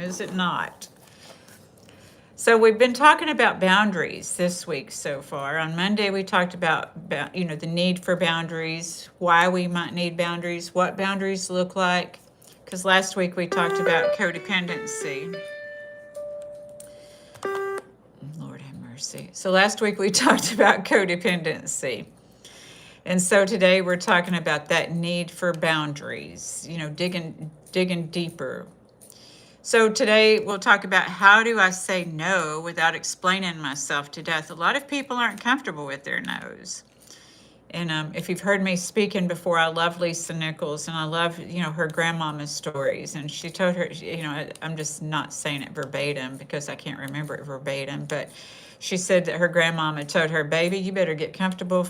is it not? So we've been talking about boundaries this week so far. On Monday, we talked about the need for boundaries, why we might need boundaries, what boundaries look like. Because last week we talked about codependency. Lord have mercy. So last week we talked about codependency. And so today we're talking about that need for boundaries, digging deeper. So today we'll talk about how do I say no without explaining myself to death. A lot of people aren't comfortable with their no's. And if you've heard me speaking before, I love Lisa Nichols, and I love, her grandmama's stories. And she told her, I'm just not saying it verbatim because I can't remember it verbatim, but she said that her grandmama told her, baby, you better get comfortable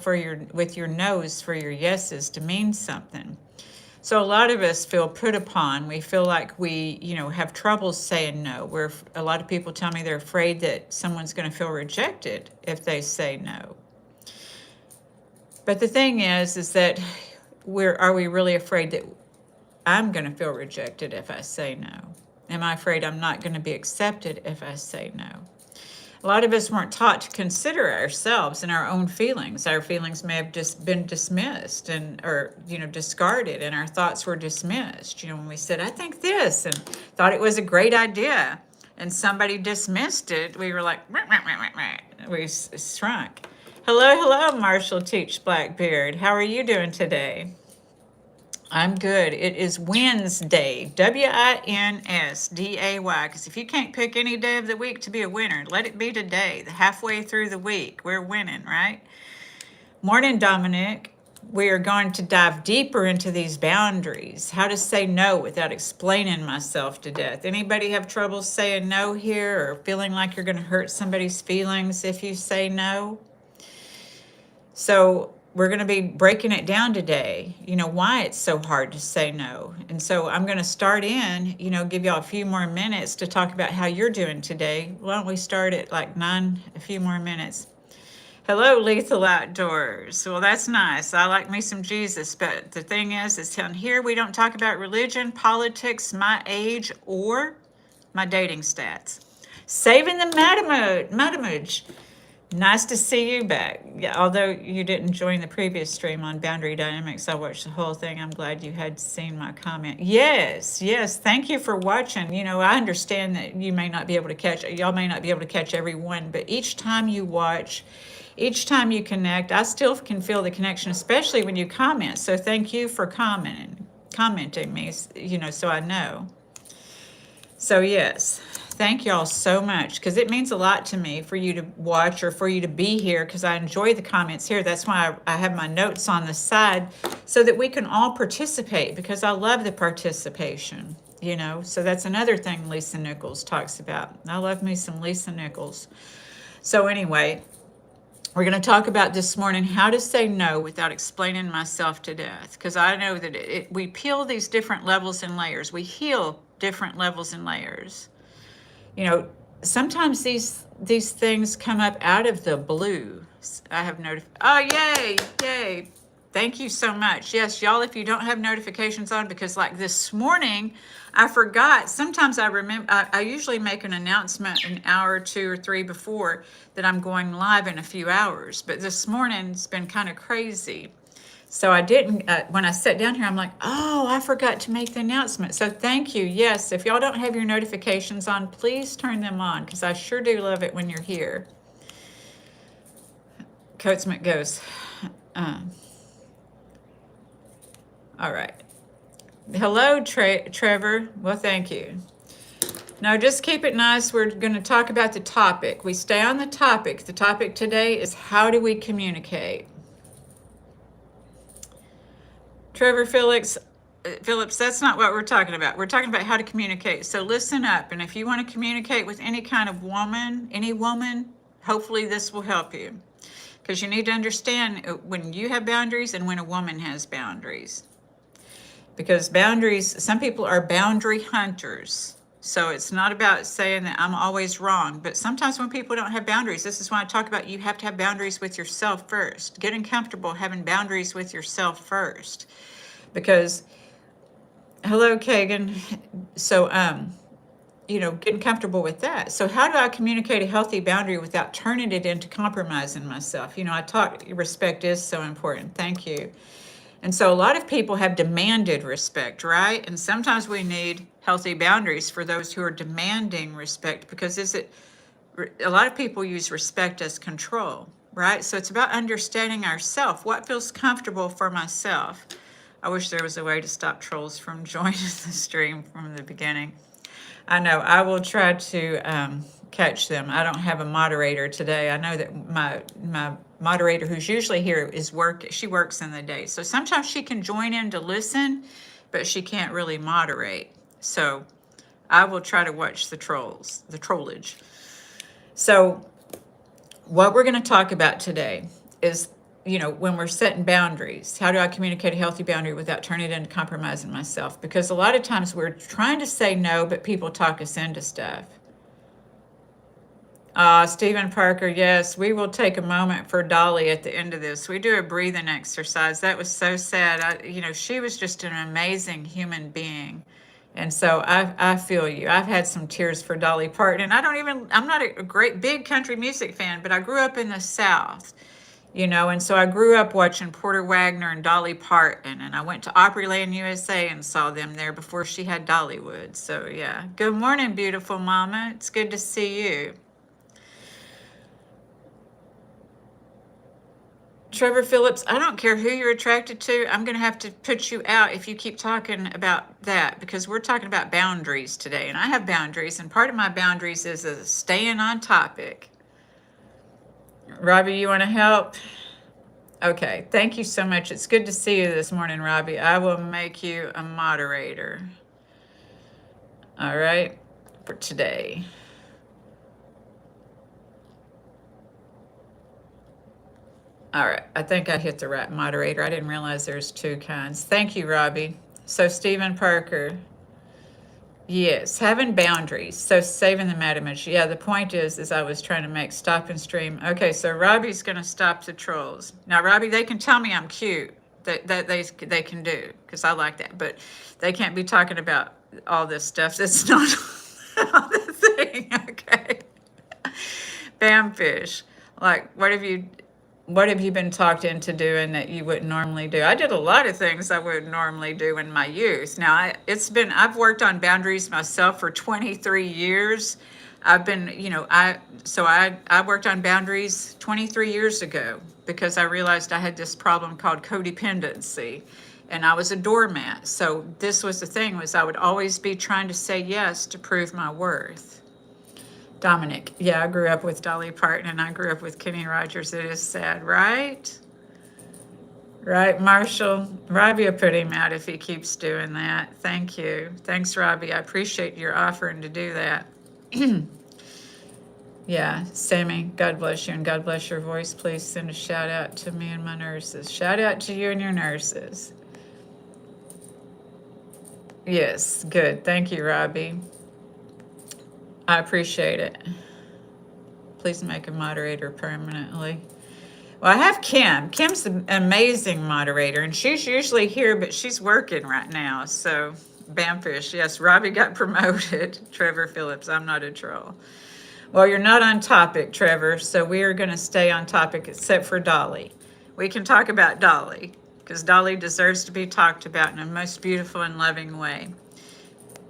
with your no's for your yeses to mean something. So a lot of us feel put upon. We feel like we, have trouble saying no. A lot of people tell me they're afraid that someone's going to feel rejected if they say no. But the thing is that are we really afraid that I'm going to feel rejected if I say no? Am I afraid I'm not going to be accepted if I say no? A lot of us weren't taught to consider ourselves and our own feelings. Our feelings may have just been dismissed or discarded, and our thoughts were dismissed. When we said, I think this, and thought it was a great idea, and somebody dismissed it, we were like, meh, meh, meh, meh, meh. We shrunk. Hello, Marshall Teach Blackbeard. How are you doing today? I'm good. It is Wednesday, Winsday, because if you can't pick any day of the week to be a winner, let it be today, halfway through the week. We're winning, right? Morning, Dominic. We are going to dive deeper into these boundaries, how to say no without explaining myself to death. Anybody have trouble saying no here or feeling like you're going to hurt somebody's feelings if you say no? So we're going to be breaking it down today, why it's so hard to say no. And so I'm going to start give y'all a few more minutes to talk about how you're doing today. Why don't we start at like 9, a few more minutes. Hello, Lethal Outdoors. Well, that's nice. I like me some Jesus. But the thing is down here we don't talk about religion, politics, my age, or my dating stats. Saving the Matamage. Nice to see you back. Yeah, although you didn't join the previous stream on boundary dynamics, I watched the whole thing. I'm glad you had seen my comment. Yes. Thank you for watching. I understand that you may not be able to y'all may not be able to catch every one, but each time you watch, each time you connect, I still can feel the connection, especially when you comment. So thank you for commenting me, so I know. So yes. Thank y'all so much, because it means a lot to me for you to watch or for you to be here, because I enjoy the comments here. That's why I have my notes on the side so that we can all participate, because I love the participation, So that's another thing Lisa Nichols talks about. I love me some Lisa Nichols. So anyway, we're going to talk about this morning how to say no without explaining myself to death, because I know that we peel these different levels and layers. We heal different levels and layers. Sometimes these things come up out of the blue. I have oh, yay. Thank you so much. Yes, y'all, if you don't have notifications on, because like this morning, I forgot. Sometimes I remember, I usually make an announcement an hour, 2 or 3 before that I'm going live in a few hours. But this morning it's been kind of crazy. So I didn't, when I sat down here, I'm like, oh, I forgot to make the announcement. So thank you. Yes, if y'all don't have your notifications on, please turn them on, because I sure do love it when you're here. Coatsman goes, all right. Hello, Trevor. Well, thank you. Now, just keep it nice. We're going to talk about the topic. We stay on the topic. The topic today is how do we communicate? Trevor Phillips, that's not what we're talking about. We're talking about how to communicate. So listen up. And if you want to communicate with any kind of woman, hopefully this will help you. Because you need to understand when you have boundaries and when a woman has boundaries. Because boundaries, some people are boundary hunters. So it's not about saying that I'm always wrong. But sometimes when people don't have boundaries, this is why I talk about you have to have boundaries with yourself first. Getting comfortable having boundaries with yourself first. Because, hello, Kagan. So, getting comfortable with that. So how do I communicate a healthy boundary without turning it into compromising myself? I talk, respect is so important. Thank you. And so a lot of people have demanded respect, right? And sometimes we need healthy boundaries for those who are demanding respect, because a lot of people use respect as control, right? So it's about understanding ourself. What feels comfortable for myself? I wish there was a way to stop trolls from joining the stream from the beginning. I know. I will try to catch them. I don't have a moderator today. I know that my moderator, who's usually here, she works in the day. So sometimes she can join in to listen, but she can't really moderate. So I will try to watch the trollage. So what we're going to talk about today is, when we're setting boundaries, how do I communicate a healthy boundary without turning it into compromising myself? Because a lot of times we're trying to say no, but people talk us into stuff. Stephen Parker, yes, we will take a moment for Dolly at the end of this. We do a breathing exercise. That was so sad. She was just an amazing human being. And so I feel you. I've had some tears for Dolly Parton. And I'm not a great big country music fan, but I grew up in the South, and so I grew up watching Porter Wagner and Dolly Parton. And I went to Opryland, USA and saw them there before she had Dollywood. So yeah. Good morning, beautiful mama. It's good to see you. Trevor Phillips, I don't care who you're attracted to. I'm going to have to put you out if you keep talking about that, because we're talking about boundaries today. And I have boundaries, and part of my boundaries is staying on topic. Robbie, you want to help? Okay, thank you so much. It's good to see you this morning, Robbie. I will make you a moderator. All right, for today. All right, I think I hit the right moderator. I didn't realize there's two kinds. Thank you, Robbie. So Stephen Parker, yes, having boundaries. So saving the mad image. Yeah, the point is I was trying to make stop and stream. Okay, so Robbie's going to stop the trolls. Now, Robbie, they can tell me I'm cute. That they can do, because I like that. But they can't be talking about all this stuff that's not on the thing, okay? Bamfish, like, what have you been talked into doing that you wouldn't normally do? I did a lot of things I wouldn't normally do in my youth. Now, I've worked on boundaries myself for 23 years. I've been, I worked on boundaries 23 years ago because I realized I had this problem called codependency, and I was a doormat. So this was the thing, was I would always be trying to say yes to prove my worth. Dominic, yeah, I grew up with Dolly Parton and I grew up with Kenny Rogers. It is sad, right? Right, Marshall? Robbie will put him out if he keeps doing that. Thank you. Thanks, Robbie. I appreciate your offering to do that. Yeah, Sammy, God bless you and God bless your voice. Please send a shout out to me and my nurses. Shout out to you and your nurses. Yes, good. Thank you, Robbie. I appreciate it. Please make a moderator permanently. Well, I have Kim. Kim's an amazing moderator, and she's usually here, but she's working right now. So, Bamfish, yes, Robbie got promoted. Trevor Phillips, I'm not a troll. Well, you're not on topic, Trevor, so we are going to stay on topic except for Dolly. We can talk about Dolly, because Dolly deserves to be talked about in a most beautiful and loving way.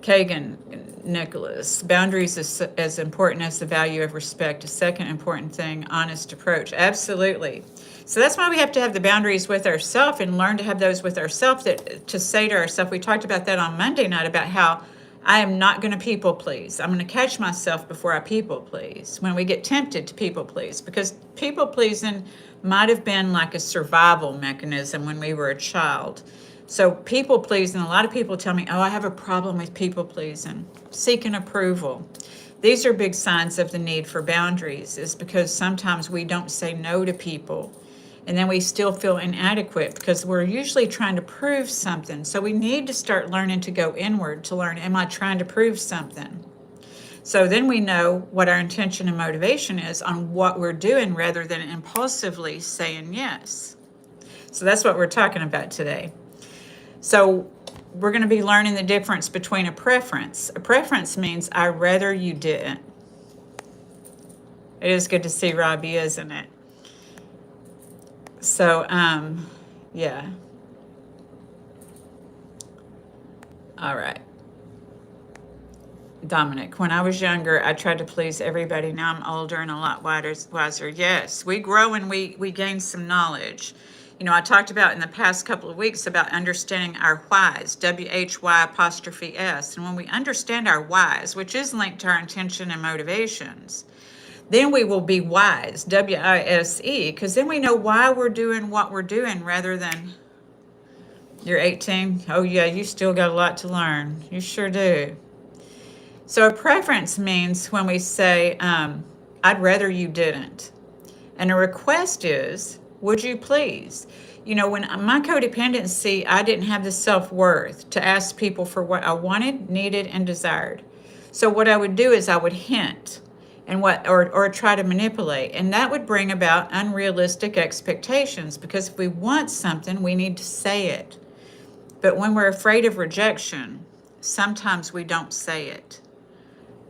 Kagan, Nicholas, boundaries is as important as the value of respect. A second important thing, honest approach. Absolutely. So that's why we have to have the boundaries with ourselves and learn to have those with ourselves, to say to ourselves. We talked about that on Monday night, about how I am not going to people please. I'm going to catch myself before I people please when we get tempted to people please, because people pleasing might have been like a survival mechanism when we were a child. So people pleasing, a lot of people tell me, oh, I have a problem with people pleasing, seeking approval. These are big signs of the need for boundaries, is because sometimes we don't say no to people, and then we still feel inadequate because we're usually trying to prove something. So we need to start learning to go inward to learn, am I trying to prove something? So then we know what our intention and motivation is on what we're doing, rather than impulsively saying yes. So that's what we're talking about today. So we're going to be learning the difference between a preference. A preference means I'd rather you didn't. It is good to see Robbie, isn't it? So, yeah. All right. Dominic, when I was younger, I tried to please everybody. Now I'm older and a lot wiser. Yes, we grow and we gain some knowledge. You know, I talked about in the past couple of weeks about understanding our whys, WHY apostrophe S. And when we understand our whys, which is linked to our intention and motivations, then we will be wise, WISE, because then we know why we're doing what we're doing rather than you're 18. Oh, yeah, you still got a lot to learn. You sure do. So a preference means when we say, I'd rather you didn't. And a request is, would you please? You know, when my codependency, I didn't have the self-worth to ask people for what I wanted, needed, and desired. So what I would do is I would hint and or try to manipulate. And that would bring about unrealistic expectations, because if we want something, we need to say it. But when we're afraid of rejection, sometimes we don't say it.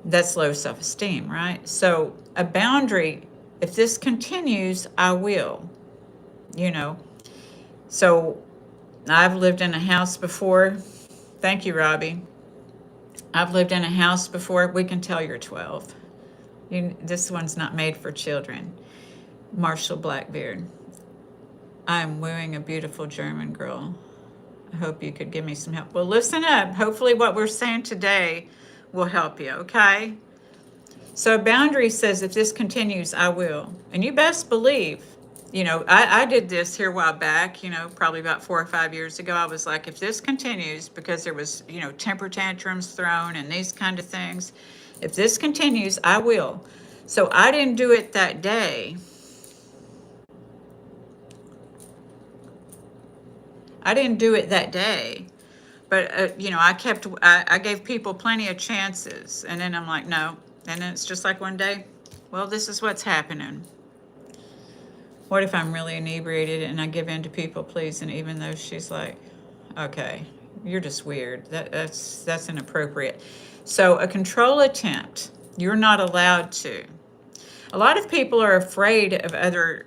That's low self-esteem, right? So a boundary, if this continues, I will, you know. So I've lived in a house before. Thank you, Robbie. I've lived in a house before. We can tell you're 12. This one's not made for children. Marshall Blackbeard. I'm wooing a beautiful German girl. I hope you could give me some help. Well, listen up. Hopefully what we're saying today will help you, okay? So a boundary says, if this continues, I will. And you best believe, you know, I did this here a while back, you know, probably about 4 or 5 years ago. I was like, if this continues, because there was, you know, temper tantrums thrown and these kind of things, if this continues, I will. So I didn't do it that day. I didn't do it that day. But, you know, I gave people plenty of chances. And then I'm like, no. And then it's just like one day, well, this is what's happening. What if I'm really inebriated and I give in to people pleasing, even though she's like, okay, you're just weird. That's inappropriate. So a control attempt, you're not allowed to. A lot of people are afraid of other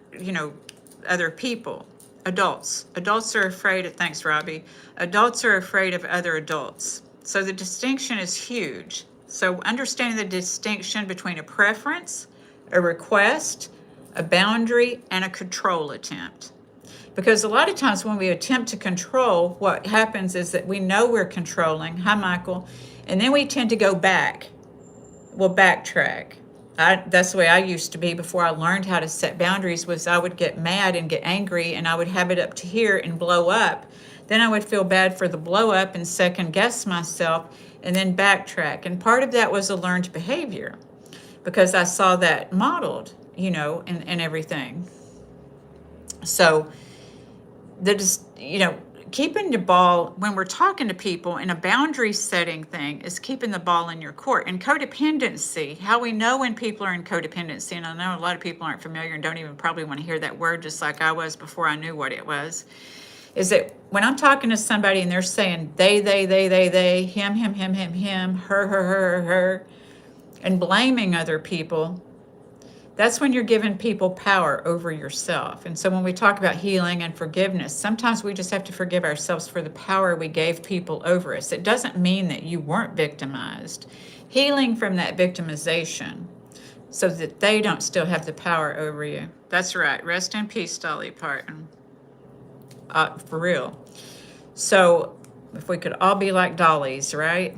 people. Adults are afraid of, thanks Robbie, adults are afraid of other adults. So the distinction is huge. So understanding the distinction between a preference, a request, a boundary, and a control attempt. Because a lot of times when we attempt to control, what happens is that we know we're controlling, hi Michael, and then we tend to go back. We'll backtrack. That's the way I used to be before I learned how to set boundaries. Was I would get mad and get angry and I would have it up to here and blow up. Then I would feel bad for the blow up and second guess myself and then backtrack. And part of that was a learned behavior because I saw that modeled, you know, and everything. So keeping the ball when we're talking to people in a boundary setting thing is keeping the ball in your court. And codependency, how we know when people are in codependency, and I know a lot of people aren't familiar and don't even probably want to hear that word, just like I was before I knew what it was, is that when I'm talking to somebody and they're saying they, him, her, and blaming other people, that's when you're giving people power over yourself. And so when we talk about healing and forgiveness, sometimes we just have to forgive ourselves for the power we gave people over us. It doesn't mean that you weren't victimized. Healing from that victimization so that they don't still have the power over you. That's right. Rest in peace, Dolly Parton. For real. So if we could all be like dollies, right?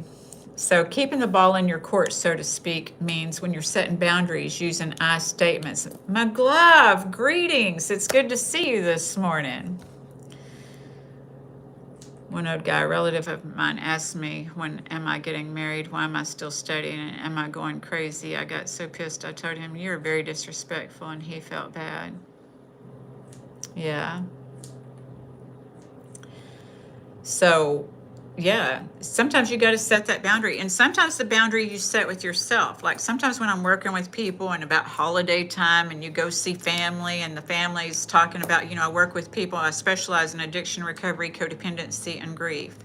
So keeping the ball in your court, so to speak, means when you're setting boundaries, using I statements. My glove, greetings. It's good to see you this morning. One old guy, a relative of mine, asked me, when am I getting married? Why am I still studying? And am I going crazy? I got so pissed. I told him, you're very disrespectful, and he felt bad. Yeah. So, yeah, sometimes you got to set that boundary. And sometimes the boundary you set with yourself. Like sometimes when I'm working with people and about holiday time and you go see family and the family's talking about, I work with people, I specialize in addiction recovery, codependency, and grief.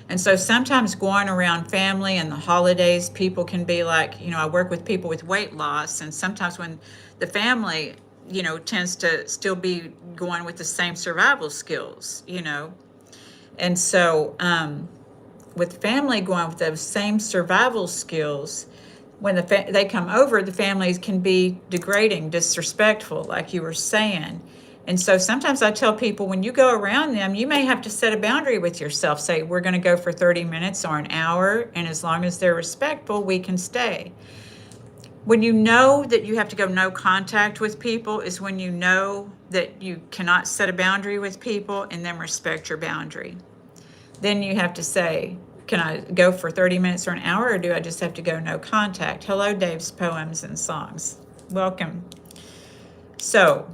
And so sometimes going around family and the holidays, people can be like, I work with people with weight loss, and sometimes when the family, tends to still be going with the same survival skills. And so with family going with those same survival skills, when they come over, the families can be degrading, disrespectful, like you were saying. And so sometimes I tell people, when you go around them, you may have to set a boundary with yourself. Say, we're going to go for 30 minutes or an hour, and as long as they're respectful, we can stay. When you know that you have to go no contact with people is when you know that you cannot set a boundary with people and then respect your boundary. Then you have to say, can I go for 30 minutes or an hour, or do I just have to go no contact? Hello, Dave's Poems and Songs. Welcome. So,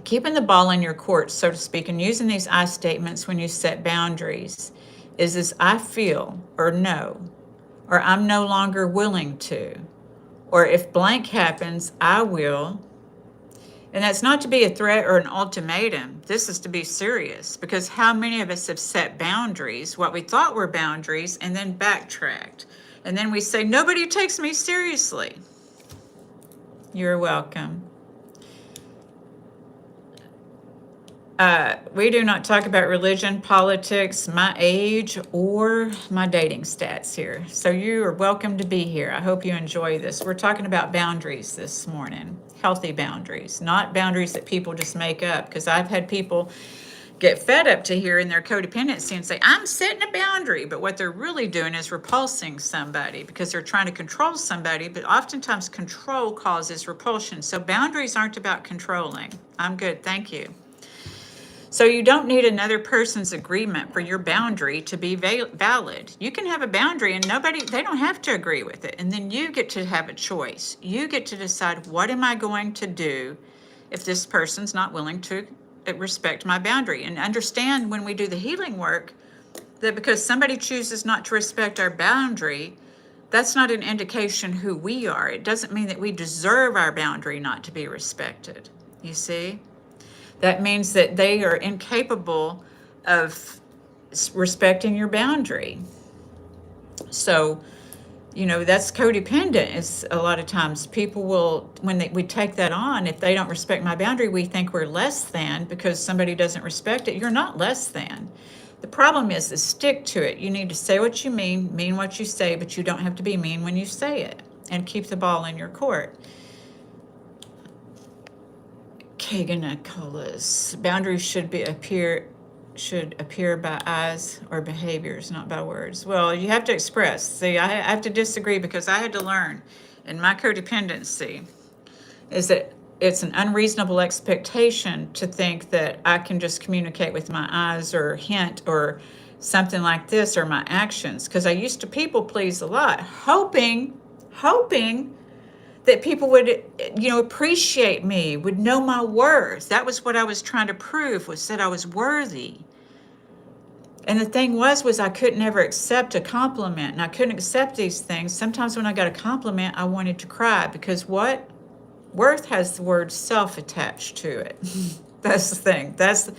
keeping the ball in your court, so to speak, and using these I statements when you set boundaries is this: I feel, or no, or I'm no longer willing to, or if blank happens, I will. And that's not to be a threat or an ultimatum. This is to be serious, because how many of us have set boundaries, what we thought were boundaries, and then backtracked? And then we say, nobody takes me seriously. You're welcome. We do not talk about religion, politics, my age, or my dating stats here. So you are welcome to be here. I hope you enjoy this. We're talking about boundaries this morning. Healthy boundaries, not boundaries that people just make up. Because I've had people get fed up to hear in their codependency and say, I'm setting a boundary. But what they're really doing is repulsing somebody, because they're trying to control somebody. But oftentimes control causes repulsion. So boundaries aren't about controlling. I'm good. Thank you. So you don't need another person's agreement for your boundary to be valid. You can have a boundary and they don't have to agree with it. And then you get to have a choice. You get to decide, what am I going to do if this person's not willing to respect my boundary? And understand, when we do the healing work, that because somebody chooses not to respect our boundary, that's not an indication who we are. It doesn't mean that we deserve our boundary not to be respected. You see? That means that they are incapable of respecting your boundary. So, that's codependent. Is a lot of times people will, when we take that on, if they don't respect my boundary, we think we're less than because somebody doesn't respect it. You're not less than. The problem is to stick to it. You need to say what you mean what you say, but you don't have to be mean when you say it, and keep the ball in your court. Kaganikolas. Boundaries should appear by eyes or behaviors, not by words. Well, you have to express. See, I have to disagree, because I had to learn in my codependency is that it's an unreasonable expectation to think that I can just communicate with my eyes or hint or something like this, or my actions. Because I used to people please a lot, hoping that people would, appreciate me, would know my worth. That was what I was trying to prove, was that I was worthy. And the thing was I couldn't ever accept a compliment, and I couldn't accept these things. Sometimes when I got a compliment, I wanted to cry, because what? Worth has the word self attached to it. That's the thing. That's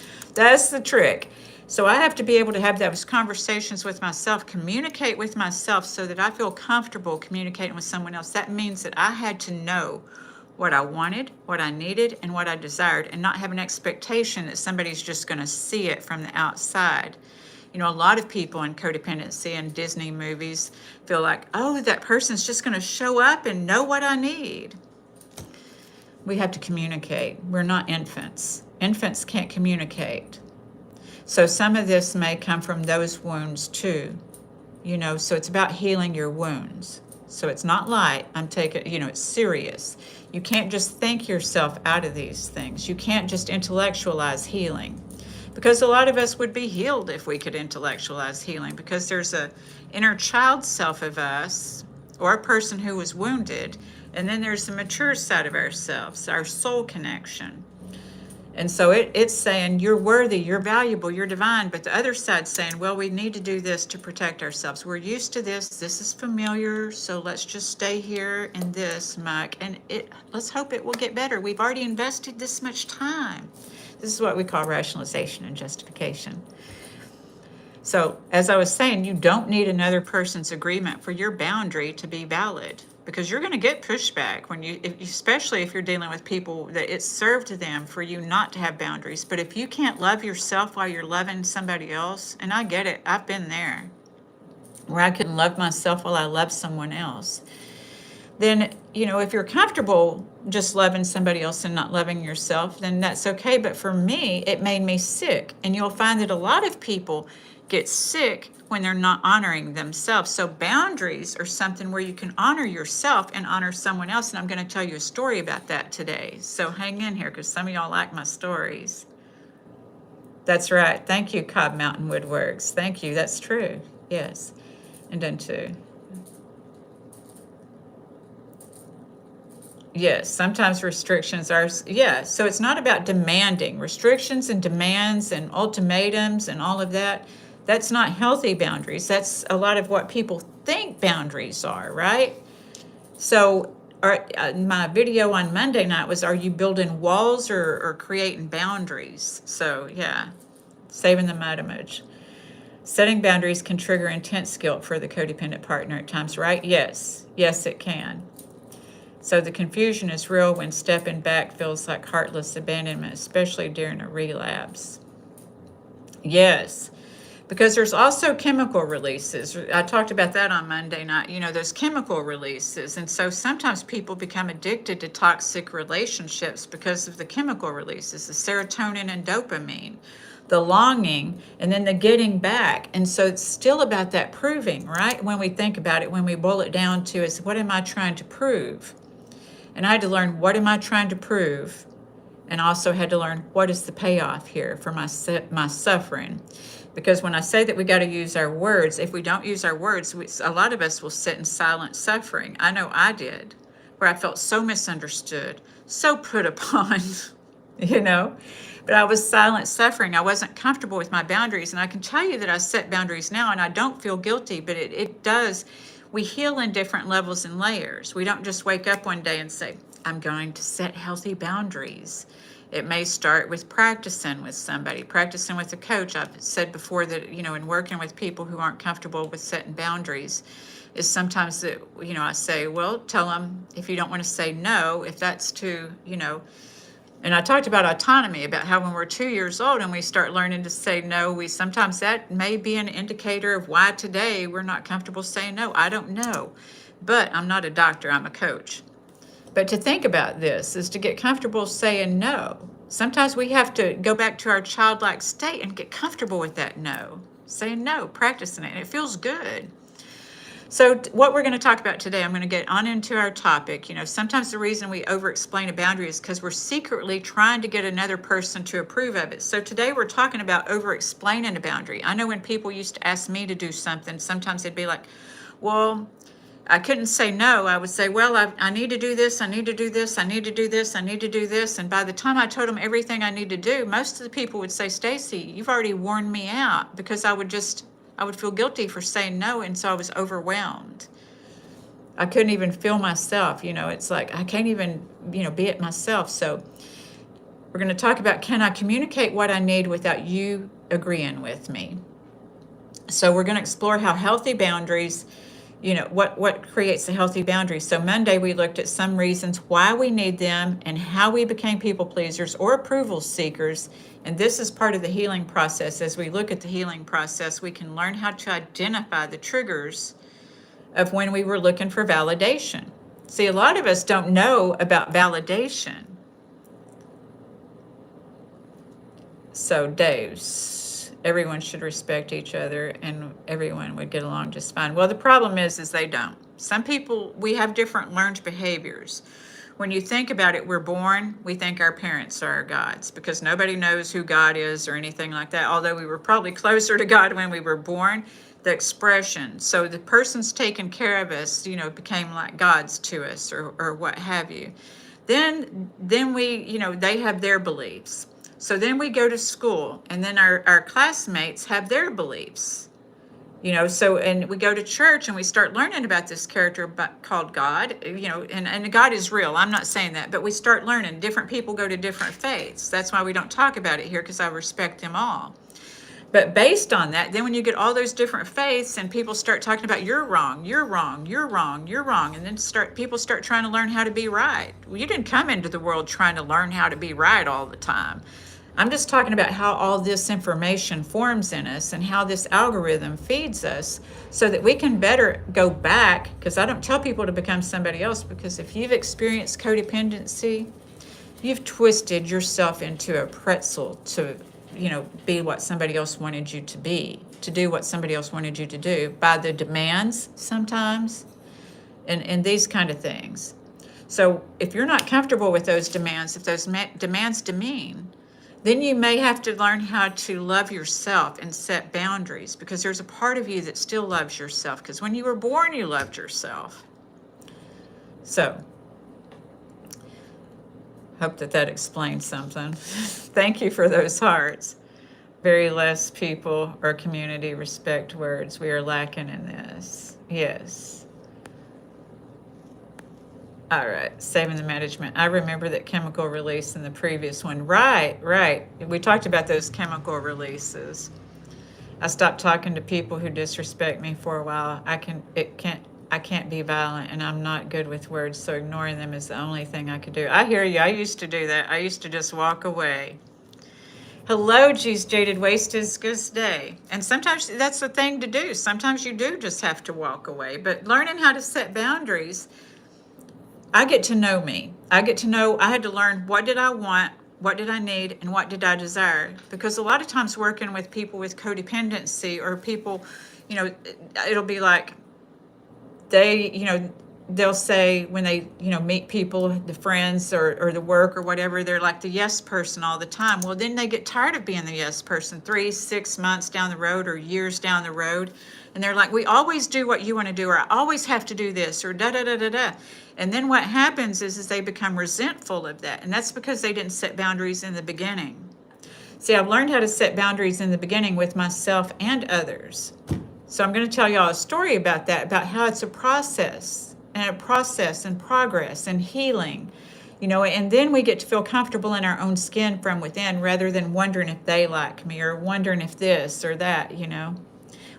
the trick. So I have to be able to have those conversations with myself, communicate with myself, so that I feel comfortable communicating with someone else. That means that I had to know what I wanted, what I needed, and what I desired, and not have an expectation that somebody's just going to see it from the outside. A lot of people in codependency and Disney movies feel like, oh, that person's just going to show up and know what I need. We have to communicate. We're not infants. Infants can't communicate. So some of this may come from those wounds too, so it's about healing your wounds. So it's not light. It's serious. You can't just think yourself out of these things. You can't just intellectualize healing, because a lot of us would be healed if we could intellectualize healing, because there's a inner child self of us, or a person who was wounded, and then there's the mature side of ourselves, our soul connection. And so it's saying, you're worthy, you're valuable, you're divine. But the other side's saying, well, we need to do this to protect ourselves. We're used to this. This is familiar. So let's just stay here in this muck. And let's hope it will get better. We've already invested this much time. This is what we call rationalization and justification. So, as I was saying, you don't need another person's agreement for your boundary to be valid, because you're going to get pushback when especially if you're dealing with people that it's served to them for you not to have boundaries. But if you can't love yourself while you're loving somebody else, and I get it, I've been there where I couldn't love myself while I love someone else, then, if you're comfortable just loving somebody else and not loving yourself, then that's okay. But for me, it made me sick. And you'll find that a lot of people get sick when they're not honoring themselves. So boundaries are something where you can honor yourself and honor someone else. And I'm going to tell you a story about that today. So hang in here, because some of y'all like my stories. That's right. Thank you, Cobb Mountain Woodworks. Thank you. That's true. Yes. And done too. Yes, sometimes restrictions are, yeah. So it's not about demanding. Restrictions and demands and ultimatums and all of that. That's not healthy boundaries. That's a lot of what people think boundaries are, right? So my video on Monday night was, are you building walls or creating boundaries? So yeah, saving the mud image. Setting boundaries can trigger intense guilt for the codependent partner at times, right? Yes, it can. So the confusion is real when stepping back feels like heartless abandonment, especially during a relapse. Yes, because there's also chemical releases. I talked about that on Monday night. Those chemical releases. And so sometimes people become addicted to toxic relationships because of the chemical releases, the serotonin and dopamine, the longing, and then the getting back. And so it's still about that proving, right? When we think about it, when we boil it down to is, what am I trying to prove? And I had to learn, what am I trying to prove? And also had to learn, what is the payoff here for my suffering? Because when I say that we got to use our words, if we don't use our words, a lot of us will sit in silent suffering. I know I did, where I felt so misunderstood, so put upon, But I was silent suffering. I wasn't comfortable with my boundaries. And I can tell you that I set boundaries now and I don't feel guilty, but it does. We heal in different levels and layers. We don't just wake up one day and say, I'm going to set healthy boundaries. It may start with practicing with somebody, practicing with a coach. I've said before that, in working with people who aren't comfortable with setting boundaries, is sometimes that, I say, well, tell them if you don't want to say no, if that's too, and I talked about autonomy, about how when we're 2 years old and we start learning to say no, sometimes that may be an indicator of why today we're not comfortable saying no. I don't know, but I'm not a doctor, I'm a coach. But to think about this is to get comfortable saying no. Sometimes we have to go back to our childlike state and get comfortable with that no, saying no, practicing it, and it feels good. So what we're going to talk about today, I'm going to get on into our topic. Sometimes the reason we over-explain a boundary is because we're secretly trying to get another person to approve of it. So today we're talking about over-explaining a boundary. I know when people used to ask me to do something, sometimes they'd be like, well, I couldn't say no. I would say, well, I need to do this, I need to do this, I need to do this, I need to do this. And by the time I told them everything I need to do, most of the people would say, Stacy, you've already worn me out, because I would feel guilty for saying no, and so I was overwhelmed. I couldn't even feel myself, it's like I can't even, be it myself. So we're going to talk about, can I communicate what I need without you agreeing with me? So we're going to explore how healthy boundaries, what creates a healthy boundary. So Monday we looked at some reasons why we need them and how we became people pleasers or approval seekers. And this is part of the healing process. As we look at the healing process, we can learn how to identify the triggers of when we were looking for validation. See, a lot of us don't know about validation. So Dave's, everyone should respect each other and everyone would get along just fine. Well, the problem is they don't. Some people, we have different learned behaviors. When you think about it, we're born, we think our parents are our gods because nobody knows who God is or anything like that. Although we were probably closer to God when we were born, the expression. So the person's taking care of us, became like gods to us or what have you. Then we, they have their beliefs. So then we go to school and then our classmates have their beliefs. And we go to church and we start learning about this character called God, and God is real. I'm not saying that, but we start learning. Different people go to different faiths. That's why we don't talk about it here, because I respect them all. But based on that, then when you get all those different faiths and people start talking about you're wrong, you're wrong, you're wrong, you're wrong, and then people start trying to learn how to be right. Well, you didn't come into the world trying to learn how to be right all the time. I'm just talking about how all this information forms in us and how this algorithm feeds us so that we can better go back, because I don't tell people to become somebody else, because if you've experienced codependency, you've twisted yourself into a pretzel to, be what somebody else wanted you to be, to do what somebody else wanted you to do by the demands sometimes, and these kind of things. So if you're not comfortable with those demands, if those demands demean, then you may have to learn how to love yourself and set boundaries, because there's a part of you that still loves yourself, because when you were born, you loved yourself. So, hope that explains something. Thank you for those hearts. Very less people or community respect words. We are lacking in this. Yes. All right, saving the management. I remember that chemical release in the previous one. Right. We talked about those chemical releases. I stopped talking to people who disrespect me for a while. I can't be violent, and I'm not good with words, so ignoring them is the only thing I could do. I hear you. I used to do that. I used to just walk away. Hello, geez, jaded waste is good day. And sometimes that's the thing to do. Sometimes you do just have to walk away. But learning how to set boundaries, I get to know me. I had to learn, what did I want, what did I need, and what did I desire? Because a lot of times working with people with codependency, or people, it'll be like they'll say when they, meet people, the friends or the work or whatever, they're like the yes person all the time. Well, then they get tired of being the yes person 3-6 months down the road or years down the road. And they're like, we always do what you want to do, or I always have to do this, or da da da da da. And then what happens is they become resentful of that. And that's because they didn't set boundaries in the beginning. See, I've learned how to set boundaries in the beginning with myself and others. So I'm going to tell y'all a story about that, about how it's a process and progress and healing, and then we get to feel comfortable in our own skin from within, rather than wondering if they like me, or wondering if this or that,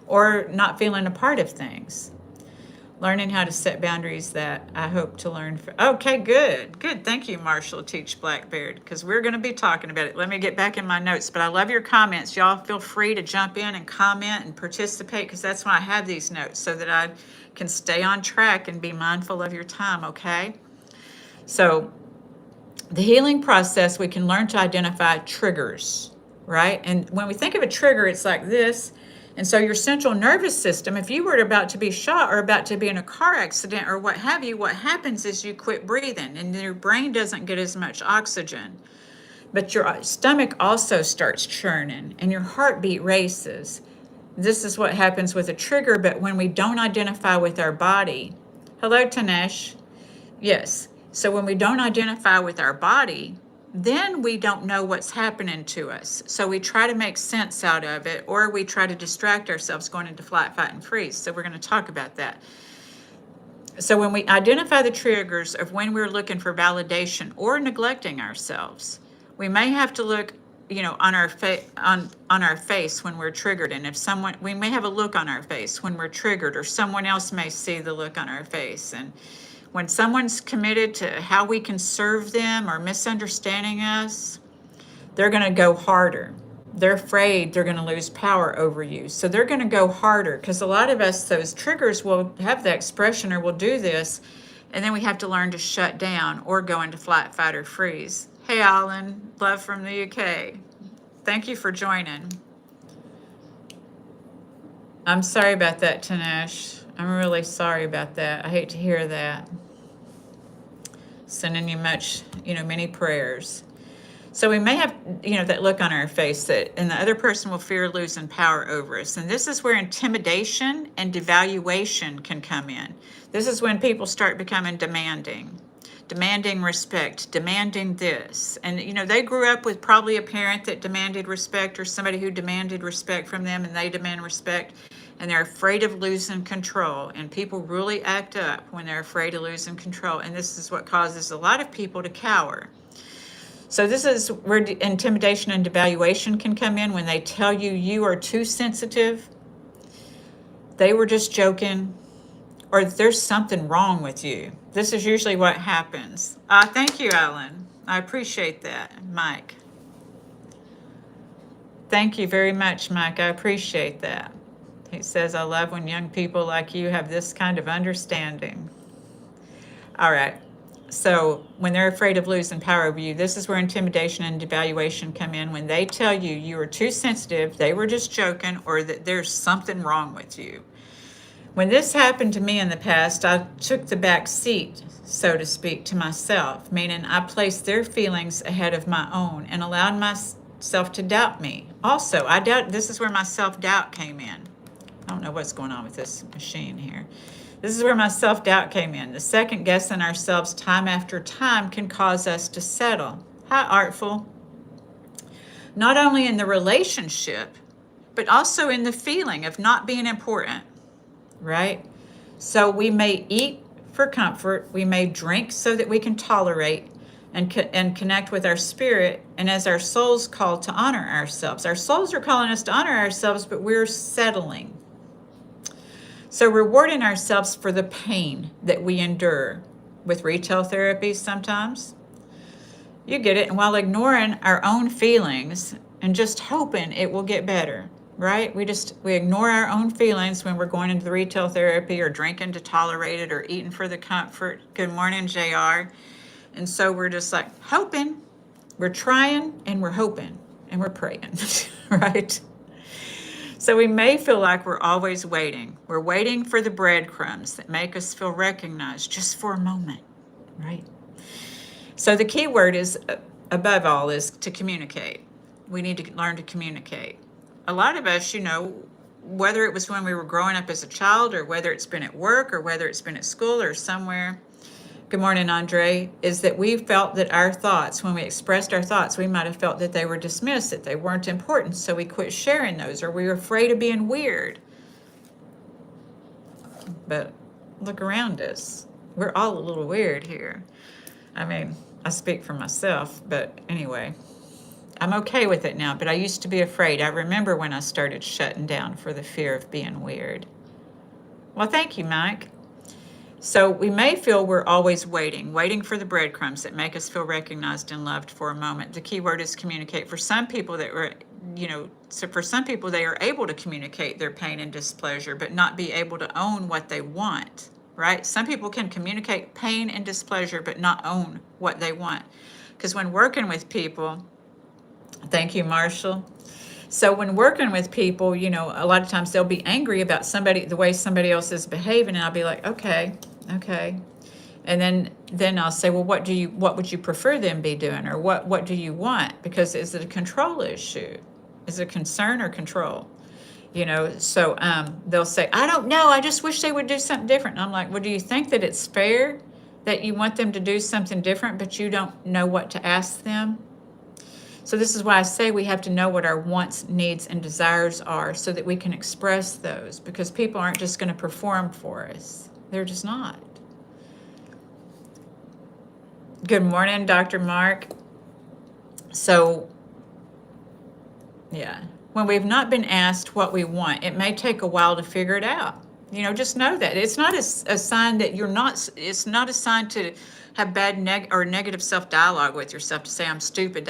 or not feeling a part of things. Learning how to set boundaries, that I hope to learn. Okay, good. Thank you, Marshall, Teach Blackbeard, because we're going to be talking about it. Let me get back in my notes, but I love your comments. Y'all feel free to jump in and comment and participate, because that's why I have these notes, so that I can stay on track and be mindful of your time, okay? So the healing process, we can learn to identify triggers, right? And when we think of a trigger, it's like this. And so your central nervous system, if you were about to be shot or about to be in a car accident or what have you, what happens is you quit breathing and your brain doesn't get as much oxygen. But your stomach also starts churning and your heartbeat races. This is what happens with a trigger, but when we don't identify with our body. Hello, Tanesh. Yes. So when we don't identify with our body, then we don't know what's happening to us. So we try to make sense out of it, or we try to distract ourselves going into flight, fight, and freeze. So we're going to talk about that. So when we identify the triggers of when we're looking for validation or neglecting ourselves, we may have to look, on our face when we're triggered. And we may have a look on our face when we're triggered, or someone else may see the look on our face. And when someone's committed to how we can serve them or misunderstanding us, they're going to go harder. They're afraid they're going to lose power over you. So they're going to go harder, because a lot of us, those triggers will have the expression or will do this, and then we have to learn to shut down or go into flight, fight, or freeze. Hey, Alan, love from the UK. Thank you for joining. I'm sorry about that, Tanesh. I'm really sorry about that. I hate to hear that. Sending you many prayers. So we may have, that look on our face and the other person will fear losing power over us. And this is where intimidation and devaluation can come in. This is when people start becoming demanding respect, demanding this. And, they grew up with probably a parent that demanded respect, or somebody who demanded respect from them and they demand respect. And they're afraid of losing control. And people really act up when they're afraid of losing control. And this is what causes a lot of people to cower. So this is where intimidation and devaluation can come in when they tell you you are too sensitive, they were just joking, or there's something wrong with you. This is usually what happens. Thank you, Alan. I appreciate that, Mike. Thank you very much, Mike. I appreciate that. He says, I love when young people like you have this kind of understanding. All right. So when they're afraid of losing power over you, this is where intimidation and devaluation come in. When they tell you you are too sensitive, they were just joking, or that there's something wrong with you. When this happened to me in the past, I took the back seat, so to speak, to myself, meaning I placed their feelings ahead of my own and allowed myself to doubt me. Also, this is where my self-doubt came in. I don't know what's going on with this machine here. This is where my self-doubt came in. The second guessing ourselves time after time can cause us to settle. How artful. Not only in the relationship, but also in the feeling of not being important, right? So we may eat for comfort. We may drink so that we can tolerate and connect with our spirit. And as our souls call to honor ourselves. Our souls are calling us to honor ourselves, but we're settling. So rewarding ourselves for the pain that we endure with retail therapy sometimes. You get it. And while ignoring our own feelings and just hoping it will get better, right? We ignore our own feelings when we're going into the retail therapy or drinking to tolerate it or eating for the comfort. Good morning, JR. And so we're just like hoping, we're trying and we're hoping and we're praying, right? So we may feel like we're always waiting. We're waiting for the breadcrumbs that make us feel recognized just for a moment, right? So the key word is, above all, is to communicate. We need to learn to communicate. A lot of us, whether it was when we were growing up as a child or whether it's been at work or whether it's been at school or somewhere, good morning, Andre, is that we felt that our thoughts, when we expressed our thoughts, we might have felt that they were dismissed, that they weren't important, so we quit sharing those, or we were afraid of being weird. But look around us. We're all a little weird here. I mean, I speak for myself, but anyway, I'm okay with it now, but I used to be afraid. I remember when I started shutting down for the fear of being weird. Well, thank you, Mike. So we may feel we're always waiting for the breadcrumbs that make us feel recognized and loved for a moment. The key word is communicate. For some people they are able to communicate their pain and displeasure, but not be able to own what they want, right? Some people can communicate pain and displeasure, but not own what they want. Because when working with people, thank you, Marshall. So when working with people, a lot of times they'll be angry about the way somebody else is behaving, and I'll be like, okay. And then I'll say, well, what would you prefer them be doing? Or what do you want? Because is it a control issue? Is it concern or control? So they'll say, I don't know. I just wish they would do something different. And I'm like, well, do you think that it's fair that you want them to do something different, but you don't know what to ask them? So this is why I say we have to know what our wants, needs, and desires are so that we can express those, because people aren't just going to perform for us. They're just not. Good morning, Dr. Mark. So, yeah, when we've not been asked what we want, it may take a while to figure it out. Just know that. It's not a sign that it's not a sign to have bad negative self-dialogue with yourself to say, I'm stupid.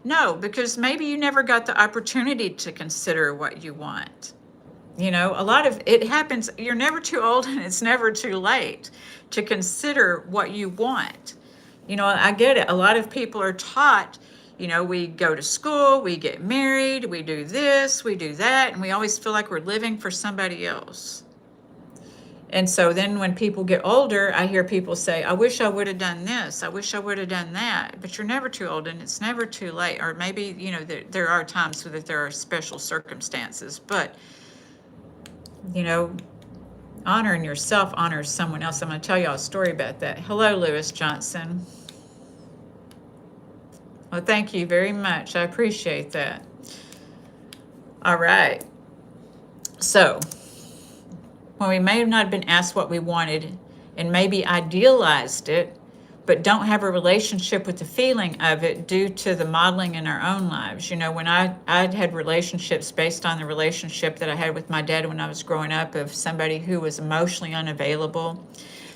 No, because maybe you never got the opportunity to consider what you want. A lot of it happens. You're never too old and it's never too late to consider what you want. I get it. A lot of people are taught, we go to school, we get married, we do this, we do that, and we always feel like we're living for somebody else. And so then when people get older, I hear people say, I wish I would have done this. I wish I would have done that. But you're never too old and it's never too late. Or maybe, there are times that there are special circumstances. But, honoring yourself honors someone else. I'm going to tell y'all a story about that. Hello, Lewis Johnson. Well, thank you very much. I appreciate that. All right. So, when we may have not been asked what we wanted and maybe idealized it, but don't have a relationship with the feeling of it due to the modeling in our own lives. You know, when I'd had relationships based on the relationship that I had with my dad when I was growing up, of somebody who was emotionally unavailable.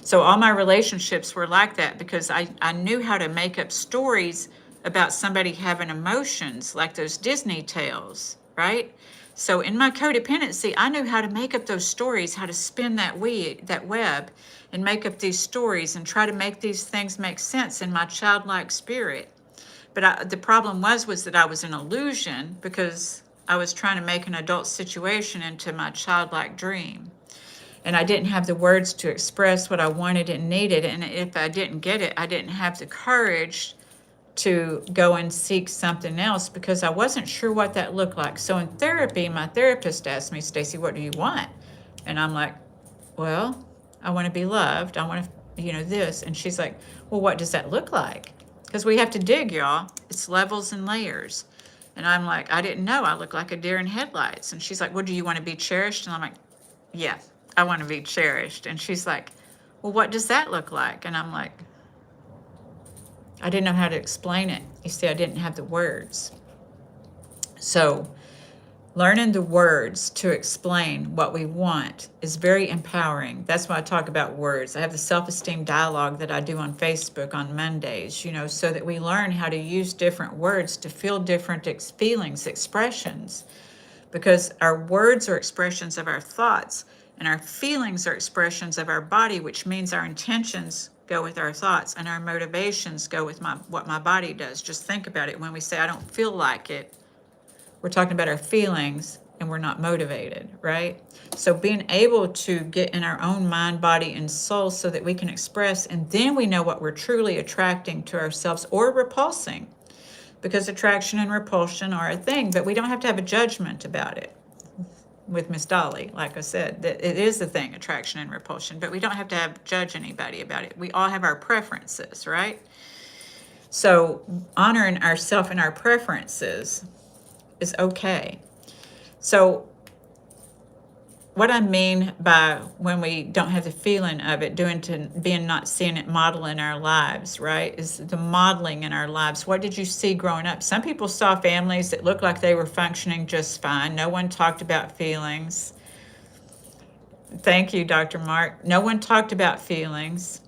So all my relationships were like that because I knew how to make up stories about somebody having emotions, like those Disney tales, right? So in my codependency, I knew how to make up those stories, how to spin that web and make up these stories and try to make these things make sense in my childlike spirit. But the problem was that I was an illusion because I was trying to make an adult situation into my childlike dream. And I didn't have the words to express what I wanted and needed. And if I didn't get it, I didn't have the courage to go and seek something else because I wasn't sure what that looked like. So in therapy, my therapist asked me, Stacy, what do you want? And I'm like, well, I want to be loved. I want to, this. And she's like, well, what does that look like? Because we have to dig, y'all. It's levels and layers. And I'm like, I didn't know. I look like a deer in headlights. And she's like, well, do you want to be cherished? And I'm like, yeah, I want to be cherished. And she's like, well, what does that look like? And I'm like, I didn't know how to explain it. You see, I didn't have the words. So learning the words to explain what we want is very empowering. That's why I talk about words. I have the self-esteem dialogue that I do on Facebook on Mondays, so that we learn how to use different words to feel different feelings, expressions, because our words are expressions of our thoughts and our feelings are expressions of our body, which means our intentions go with our thoughts and our motivations go with what my body does. Just think about it. When we say, I don't feel like it, we're talking about our feelings and we're not motivated, right? So being able to get in our own mind, body, and soul so that we can express, and then we know what we're truly attracting to ourselves or repulsing, because attraction and repulsion are a thing, but we don't have to have a judgment about it. With Miss Dolly, like I said, that it is a thing, attraction and repulsion, but we don't have to judge anybody about it. We all have our preferences, right? So honoring ourselves and our preferences is okay. So what I mean by when we don't have the feeling of it, being not seeing it model in our lives, right, is the modeling in our lives. What did you see growing up? Some people saw families that looked like they were functioning just fine. No one talked about feelings. Thank you, Dr. Mark. No one talked about feelings.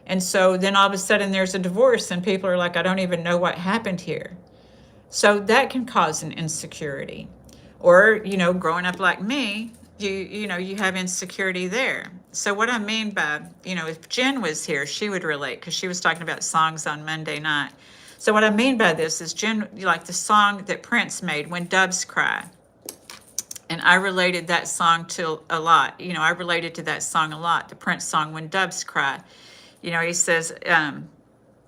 And so then all of a sudden there's a divorce and people are like, I don't even know what happened here. So that can cause an insecurity. Or, growing up like me, you have insecurity there. So what I mean by, if Jen was here, she would relate because she was talking about songs on Monday night. So what I mean by this is Jen, like the song that Prince made, When Doves Cry. And I related that song to a lot. I related to that song a lot, the Prince song, When Doves Cry. He says,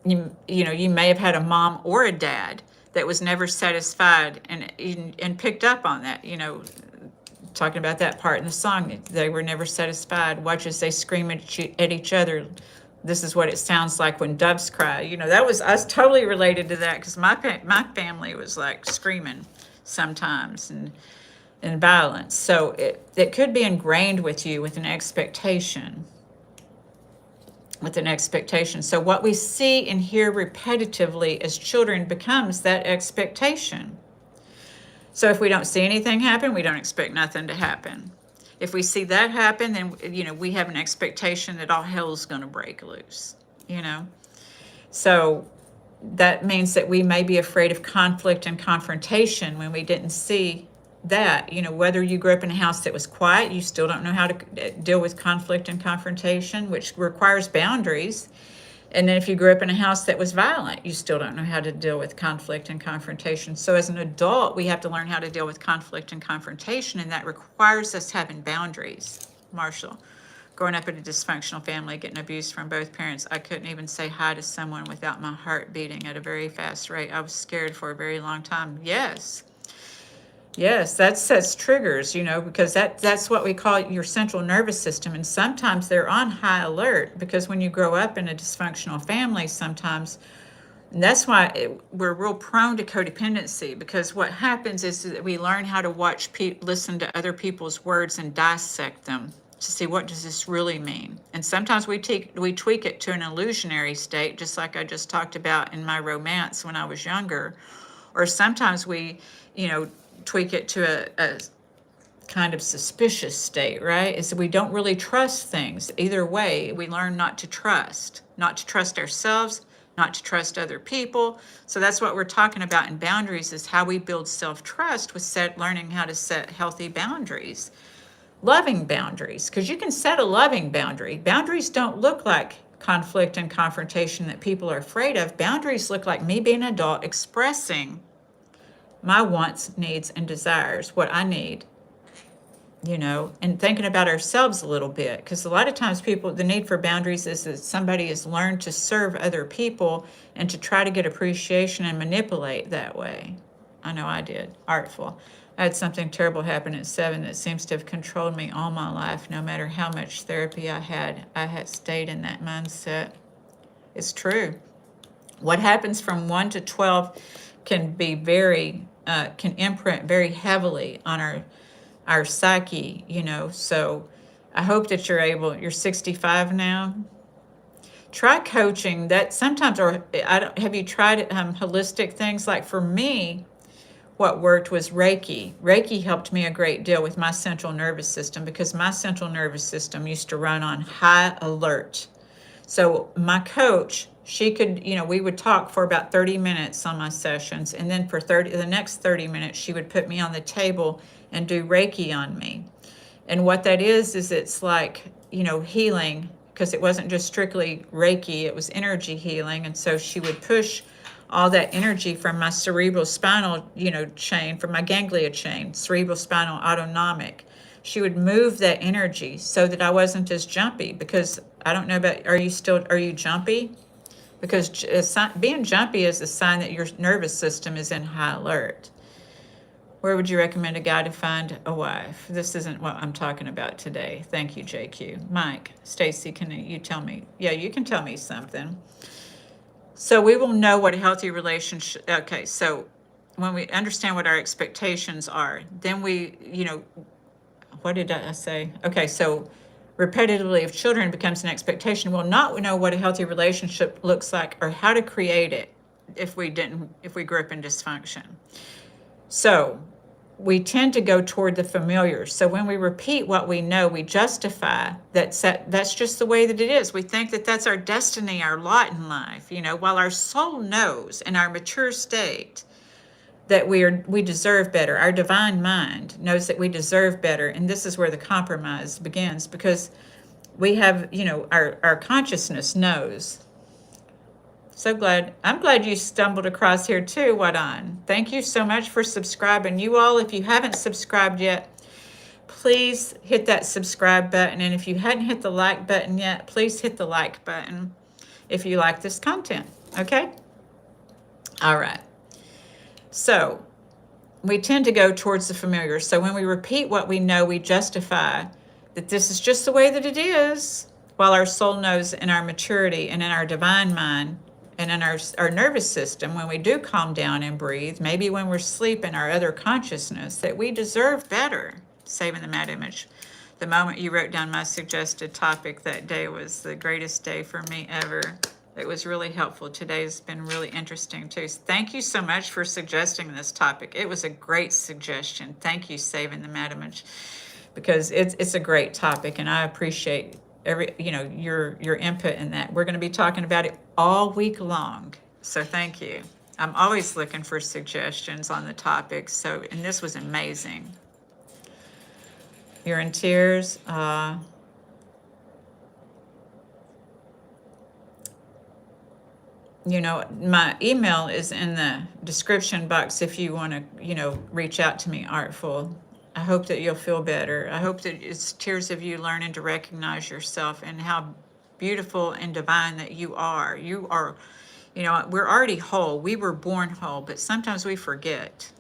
you may have had a mom or a dad that was never satisfied and picked up on that, talking about that part in the song. They were never satisfied. Watch as they scream at each other. This is what it sounds like when doves cry. I was totally related to that because my family was like screaming sometimes and violence. So it could be ingrained with you with an expectation. So what we see and hear repetitively as children becomes that expectation. So if we don't see anything happen, we don't expect nothing to happen. If we see that happen, then, we have an expectation that all hell's going to break loose, So that means that we may be afraid of conflict and confrontation when we didn't see that. Whether you grew up in a house that was quiet, you still don't know how to deal with conflict and confrontation, which requires boundaries. And then if you grew up in a house that was violent, you still don't know how to deal with conflict and confrontation. So as an adult, we have to learn how to deal with conflict and confrontation, and that requires us having boundaries. Marshall, growing up in a dysfunctional family, getting abused from both parents, I couldn't even say hi to someone without my heart beating at a very fast rate. I was scared for a very long time. Yes, that sets triggers, because that's what we call your central nervous system. And sometimes they're on high alert because when you grow up in a dysfunctional family, sometimes, and that's why we're real prone to codependency, because what happens is that we learn how to listen to other people's words and dissect them to see what does this really mean. And sometimes we tweak it to an illusionary state, just like I just talked about in my romance when I was younger. Or sometimes we, you know, tweak it to a kind of suspicious state, right? Is we don't really trust things. Either way, we learn not to trust ourselves, not to trust other people. So that's what we're talking about in boundaries, is how we build self-trust with learning how to set healthy boundaries. Loving boundaries, because you can set a loving boundary. Boundaries don't look like conflict and confrontation that people are afraid of. Boundaries look like me being an adult expressing my wants, needs, and desires, what I need, you know, and thinking about ourselves a little bit. Because a lot of times the need for boundaries is that somebody has learned to serve other people and to try to get appreciation and manipulate that way. I know I did. Artful. I had something terrible happen at 7 that seems to have controlled me all my life. No matter how much therapy I had stayed in that mindset. It's true. What happens from 1 to 12 can be can imprint very heavily on our psyche, you know. So I hope that you're 65 now. Try coaching. That sometimes, or have you tried holistic things? Like for me, what worked was Reiki. Reiki helped me a great deal with my central nervous system, because my central nervous system used to run on high alert. So my coach, she could, you know, we would talk for about 30 minutes on my sessions, and then for the next 30 minutes, she would put me on the table and do Reiki on me. And what that is it's like, you know, healing, because it wasn't just strictly Reiki, it was energy healing. And so she would push all that energy from my cerebral spinal, you know, chain, from my ganglia chain, cerebral spinal autonomic. She would move that energy so that I wasn't as jumpy, because I don't know about, are you jumpy? Because being jumpy is a sign that your nervous system is in high alert. Where would you recommend a guy to find a wife? This isn't what I'm talking about today. Thank you, JQ. Mike, Stacy, can you tell me? Yeah, you can tell me something. So we will know what a healthy relationship, okay, so when we understand what our expectations are, then we, you know, what did I say? Okay, so repetitively, if children becomes an expectation, we'll not know what a healthy relationship looks like or how to create it if we grew up in dysfunction. So we tend to go toward the familiar. So when we repeat what we know, we justify that's just the way that it is. We think that that's our destiny, our lot in life, you know, while our soul knows in our mature state that we deserve better. Our divine mind knows that we deserve better. And this is where the compromise begins, because we have, you know, our consciousness knows. I'm glad you stumbled across here too, Wadan. Thank you so much for subscribing. You all, if you haven't subscribed yet, please hit that subscribe button. And if you hadn't hit the like button yet, please hit the like button if you like this content, okay? All right. So we tend to go towards the familiar. So when we repeat what we know, we justify that this is just the way that it is, while our soul knows in our maturity and in our divine mind and in our nervous system, when we do calm down and breathe, maybe when we're sleeping, our other consciousness, that we deserve better. Saving the mad image. The moment you wrote down my suggested topic that day was the greatest day for me ever. It was really helpful. Today's been really interesting too. Thank you so much for suggesting this topic. It was a great suggestion. Thank you, Saving the mad image, because it's a great topic, and I appreciate your input in that. We're going to be talking about it all week long, so thank you. I'm always looking for suggestions on the topic. So, and this was amazing. You're in tears. You know, my email is in the description box if you want to, reach out to me, Artful. I hope that you'll feel better. I hope that it's tears of you learning to recognize yourself and how beautiful and divine that you are. You are, we're already whole. We were born whole, but sometimes we forget.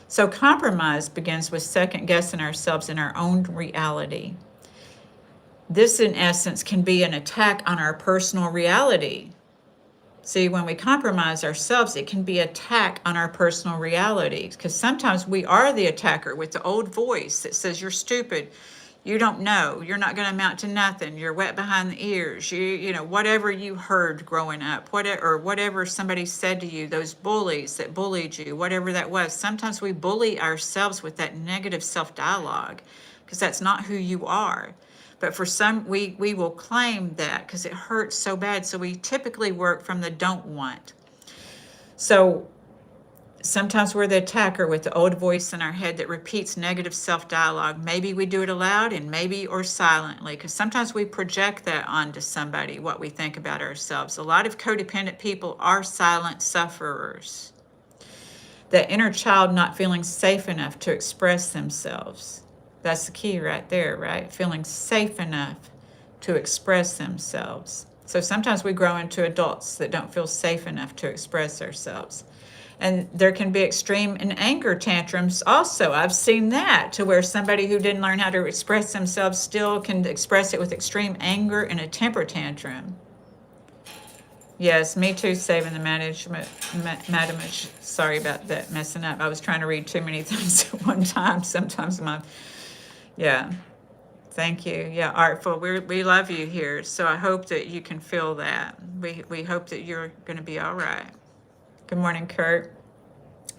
So compromise begins with second guessing ourselves in our own reality. This, in essence, can be an attack on our personal reality. See, when we compromise ourselves, it can be an attack on our personal reality, because sometimes we are the attacker with the old voice that says, you're stupid, You don't know. You're not going to amount to nothing. You're wet behind the ears. You know, whatever you heard growing up, whatever somebody said to you, those bullies that bullied you, whatever that was. Sometimes we bully ourselves with that negative self-dialogue because that's not who you are. But for some, we will claim that because it hurts so bad. So we typically work from the don't want. So sometimes we're the attacker with the old voice in our head that repeats negative self-dialogue. Maybe we do it aloud and maybe or silently, because sometimes we project that onto somebody, what we think about ourselves. A lot of codependent people are silent sufferers. That inner child not feeling safe enough to express themselves. That's the key right there, right? Feeling safe enough to express themselves. So sometimes we grow into adults that don't feel safe enough to express ourselves. And there can be extreme and anger tantrums also. I've seen that, to where somebody who didn't learn how to express themselves still can express it with extreme anger and a temper tantrum. Yes, me too, saving the management. Sorry about that, messing up. I was trying to read too many things at one time. Sometimes yeah. Thank you. Yeah, Artful, we love you here. So I hope that you can feel that. We hope that you're going to be all right. Good morning, Kurt.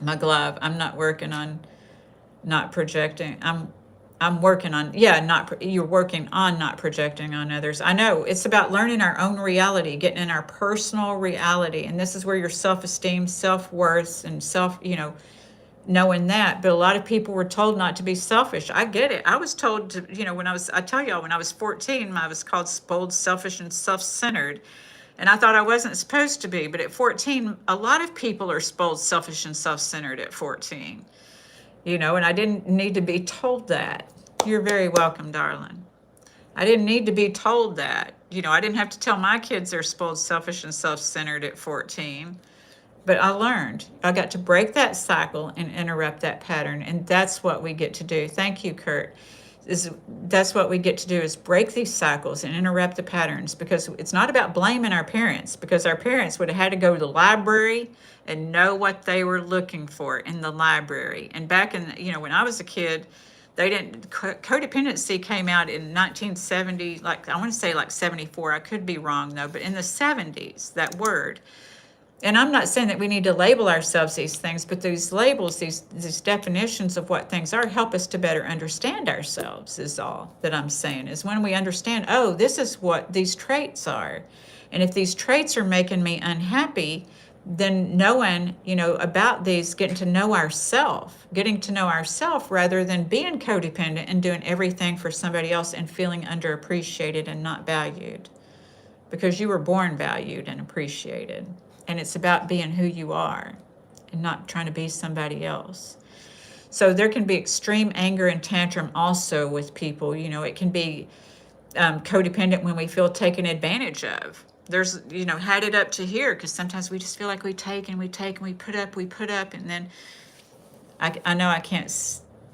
My glove. I'm not working on not projecting. I'm working on, you're working on not projecting on others. I know it's about learning our own reality, getting in our personal reality. And this is where your self-esteem, self-worth, and knowing that. But a lot of people were told not to be selfish. I get it. I was told to, when I tell y'all, when I was 14, I was called spoiled, selfish, and self-centered. And I thought I wasn't supposed to be. But at 14, a lot of people are spoiled, selfish, and self-centered at 14. And I didn't need to be told that. You're very welcome, darling. I didn't need to be told that. I didn't have to tell my kids they're spoiled, selfish, and self-centered at 14. But I learned. I got to break that cycle and interrupt that pattern. And that's what we get to do. Thank you, Kurt. That's what we get to do, is break these cycles and interrupt the patterns, because it's not about blaming our parents, because our parents would have had to go to the library and know what they were looking for in the library. And back in, when I was a kid, codependency came out in 1970, I want to say 74. I could be wrong though, but in the 70s, that word. And I'm not saying that we need to label ourselves these things, but these labels, these definitions of what things are, help us to better understand ourselves, is all that I'm saying. Is when we understand, oh, this is what these traits are. And if these traits are making me unhappy, then knowing, about these, getting to know ourselves rather than being codependent and doing everything for somebody else and feeling underappreciated and not valued. Because you were born valued and appreciated. And it's about being who you are and not trying to be somebody else. So there can be extreme anger and tantrum also with people. It can be codependent when we feel taken advantage of. There's, had it up to here, because sometimes we just feel like we take and we put up. And then I know I can't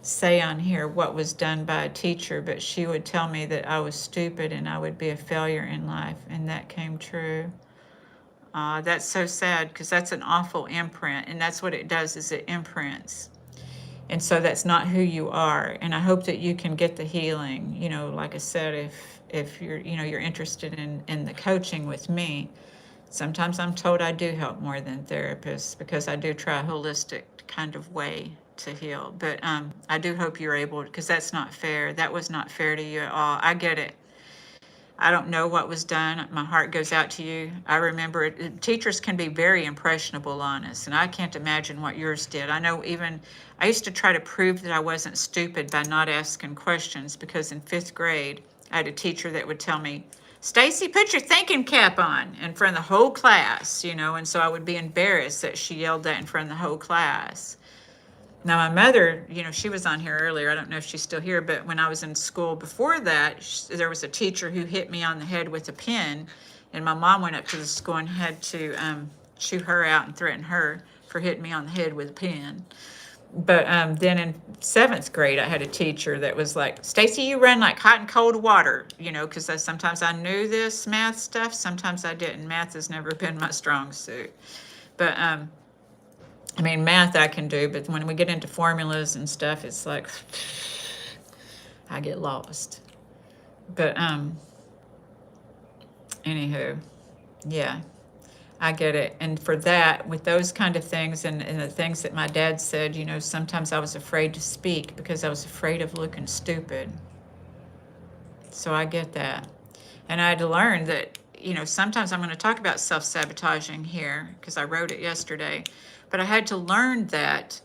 say on here what was done by a teacher, but she would tell me that I was stupid and I would be a failure in life. And that came true. That's so sad, because that's an awful imprint, and that's what it does, is it imprints. And so that's not who you are. And I hope that you can get the healing. Like I said, if you're you're interested in the coaching with me, sometimes I'm told I do help more than therapists, because I do try a holistic kind of way to heal. But I do hope you're able, because that's not fair. That was not fair to you at all. I get it. I don't know what was done. My heart goes out to you. I remember it. Teachers can be very impressionable on us, and I can't imagine what yours did. I know I used to try to prove that I wasn't stupid by not asking questions, because in 5th grade, I had a teacher that would tell me, Stacy, put your thinking cap on, in front of the whole class, and so I would be embarrassed that she yelled that in front of the whole class. Now, my mother, she was on here earlier. I don't know if she's still here, but when I was in school before that, there was a teacher who hit me on the head with a pin, and my mom went up to the school and had to chew her out and threaten her for hitting me on the head with a pin. But then in 7th grade, I had a teacher that was like, Stacy, you run like hot and cold water, because sometimes I knew this math stuff, sometimes I didn't. Math has never been my strong suit. But math I can do, but when we get into formulas and stuff, it's like, I get lost. But anywho, yeah, I get it. And for that, with those kind of things and the things that my dad said, you know, sometimes I was afraid to speak because I was afraid of looking stupid. So I get that. And I had to learn that, you know, sometimes I'm going to talk about self-sabotaging here because I wrote it yesterday. But I had to learn that,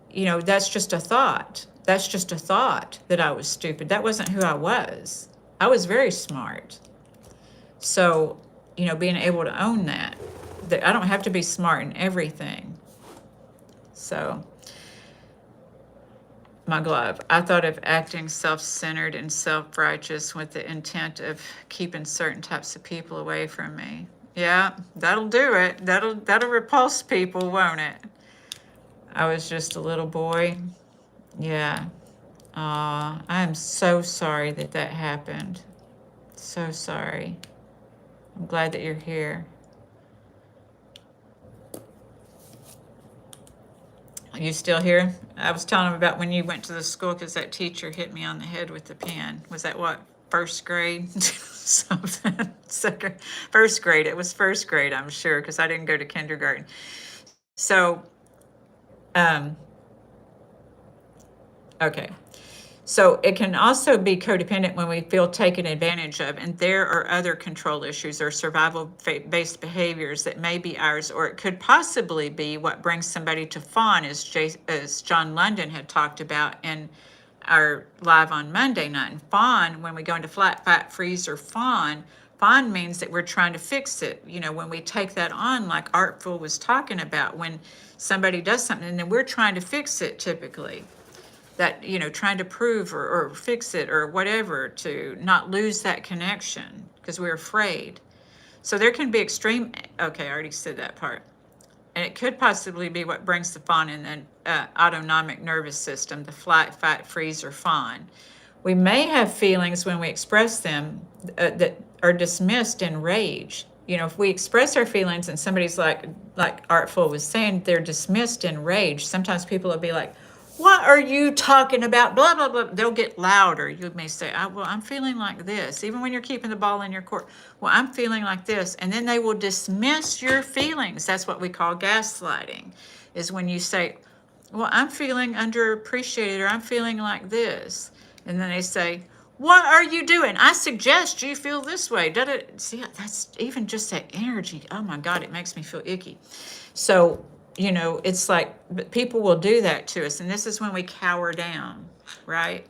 you know, that's just a thought. That's just a thought that I was stupid. That wasn't who I was. I was very smart. So, you know, being able to own that I don't have to be smart in everything. So, my glove. I thought of acting self-centered and self-righteous with the intent of keeping certain types of people away from me. Yeah, that'll do it. That'll repulse people, won't it? I was just a little boy. Yeah. I am so sorry that that happened. So sorry. I'm glad that you're here. Are you still here? I was telling him about when you went to the school because that teacher hit me on the head with the pen. Was that what? First grade? Something. First grade. It was first grade, I'm sure, because I didn't go to kindergarten. So, okay. So it can also be codependent when we feel taken advantage of, and there are other control issues or survival-based behaviors that may be ours, or it could possibly be what brings somebody to fawn, as John London had talked about in our live on Monday night. And fawn, when we go into flat, fat, freeze, or fawn means that we're trying to fix it. You know, when we take that on, like Artful was talking about, when somebody does something, and then we're trying to fix it typically. That, you know, trying to prove or fix it or whatever to not lose that connection because we're afraid. So there can be extreme, okay, I already said that part. And it could possibly be what brings the fawn in the autonomic nervous system, the flight, fight, freeze, or fawn. We may have feelings when we express them that are dismissed in rage. You know, if we express our feelings and somebody's like Artful was saying, they're dismissed in rage. Sometimes people will be like, what are you talking about? Blah, blah, blah. They'll get louder. You may say, well, I'm feeling like this. Even when you're keeping the ball in your court. Well, I'm feeling like this. And then they will dismiss your feelings. That's what we call gaslighting, is when you say, well, I'm feeling underappreciated, or I'm feeling like this. And then they say, what are you doing? I suggest you feel this way. See, that's even just that energy. Oh my God, it makes me feel icky. So, you know, it's like people will do that to us. And this is when we cower down, right?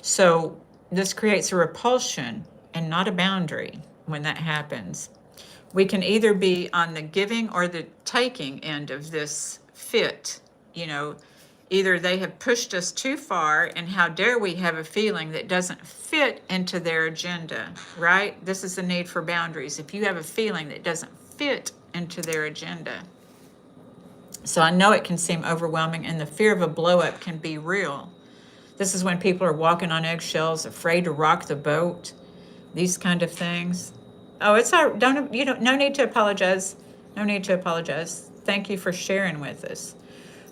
So this creates a repulsion and not a boundary when that happens. We can either be on the giving or the taking end of this fit. You know, either they have pushed us too far, and how dare we have a feeling that doesn't fit into their agenda, right? This is the need for boundaries. If you have a feeling that doesn't fit into their agenda. So I know it can seem overwhelming, and the fear of a blow up can be real. This is when people are walking on eggshells, afraid to rock the boat, these kind of things. Oh, it's all, no need to apologize. No need to apologize. Thank you for sharing with us.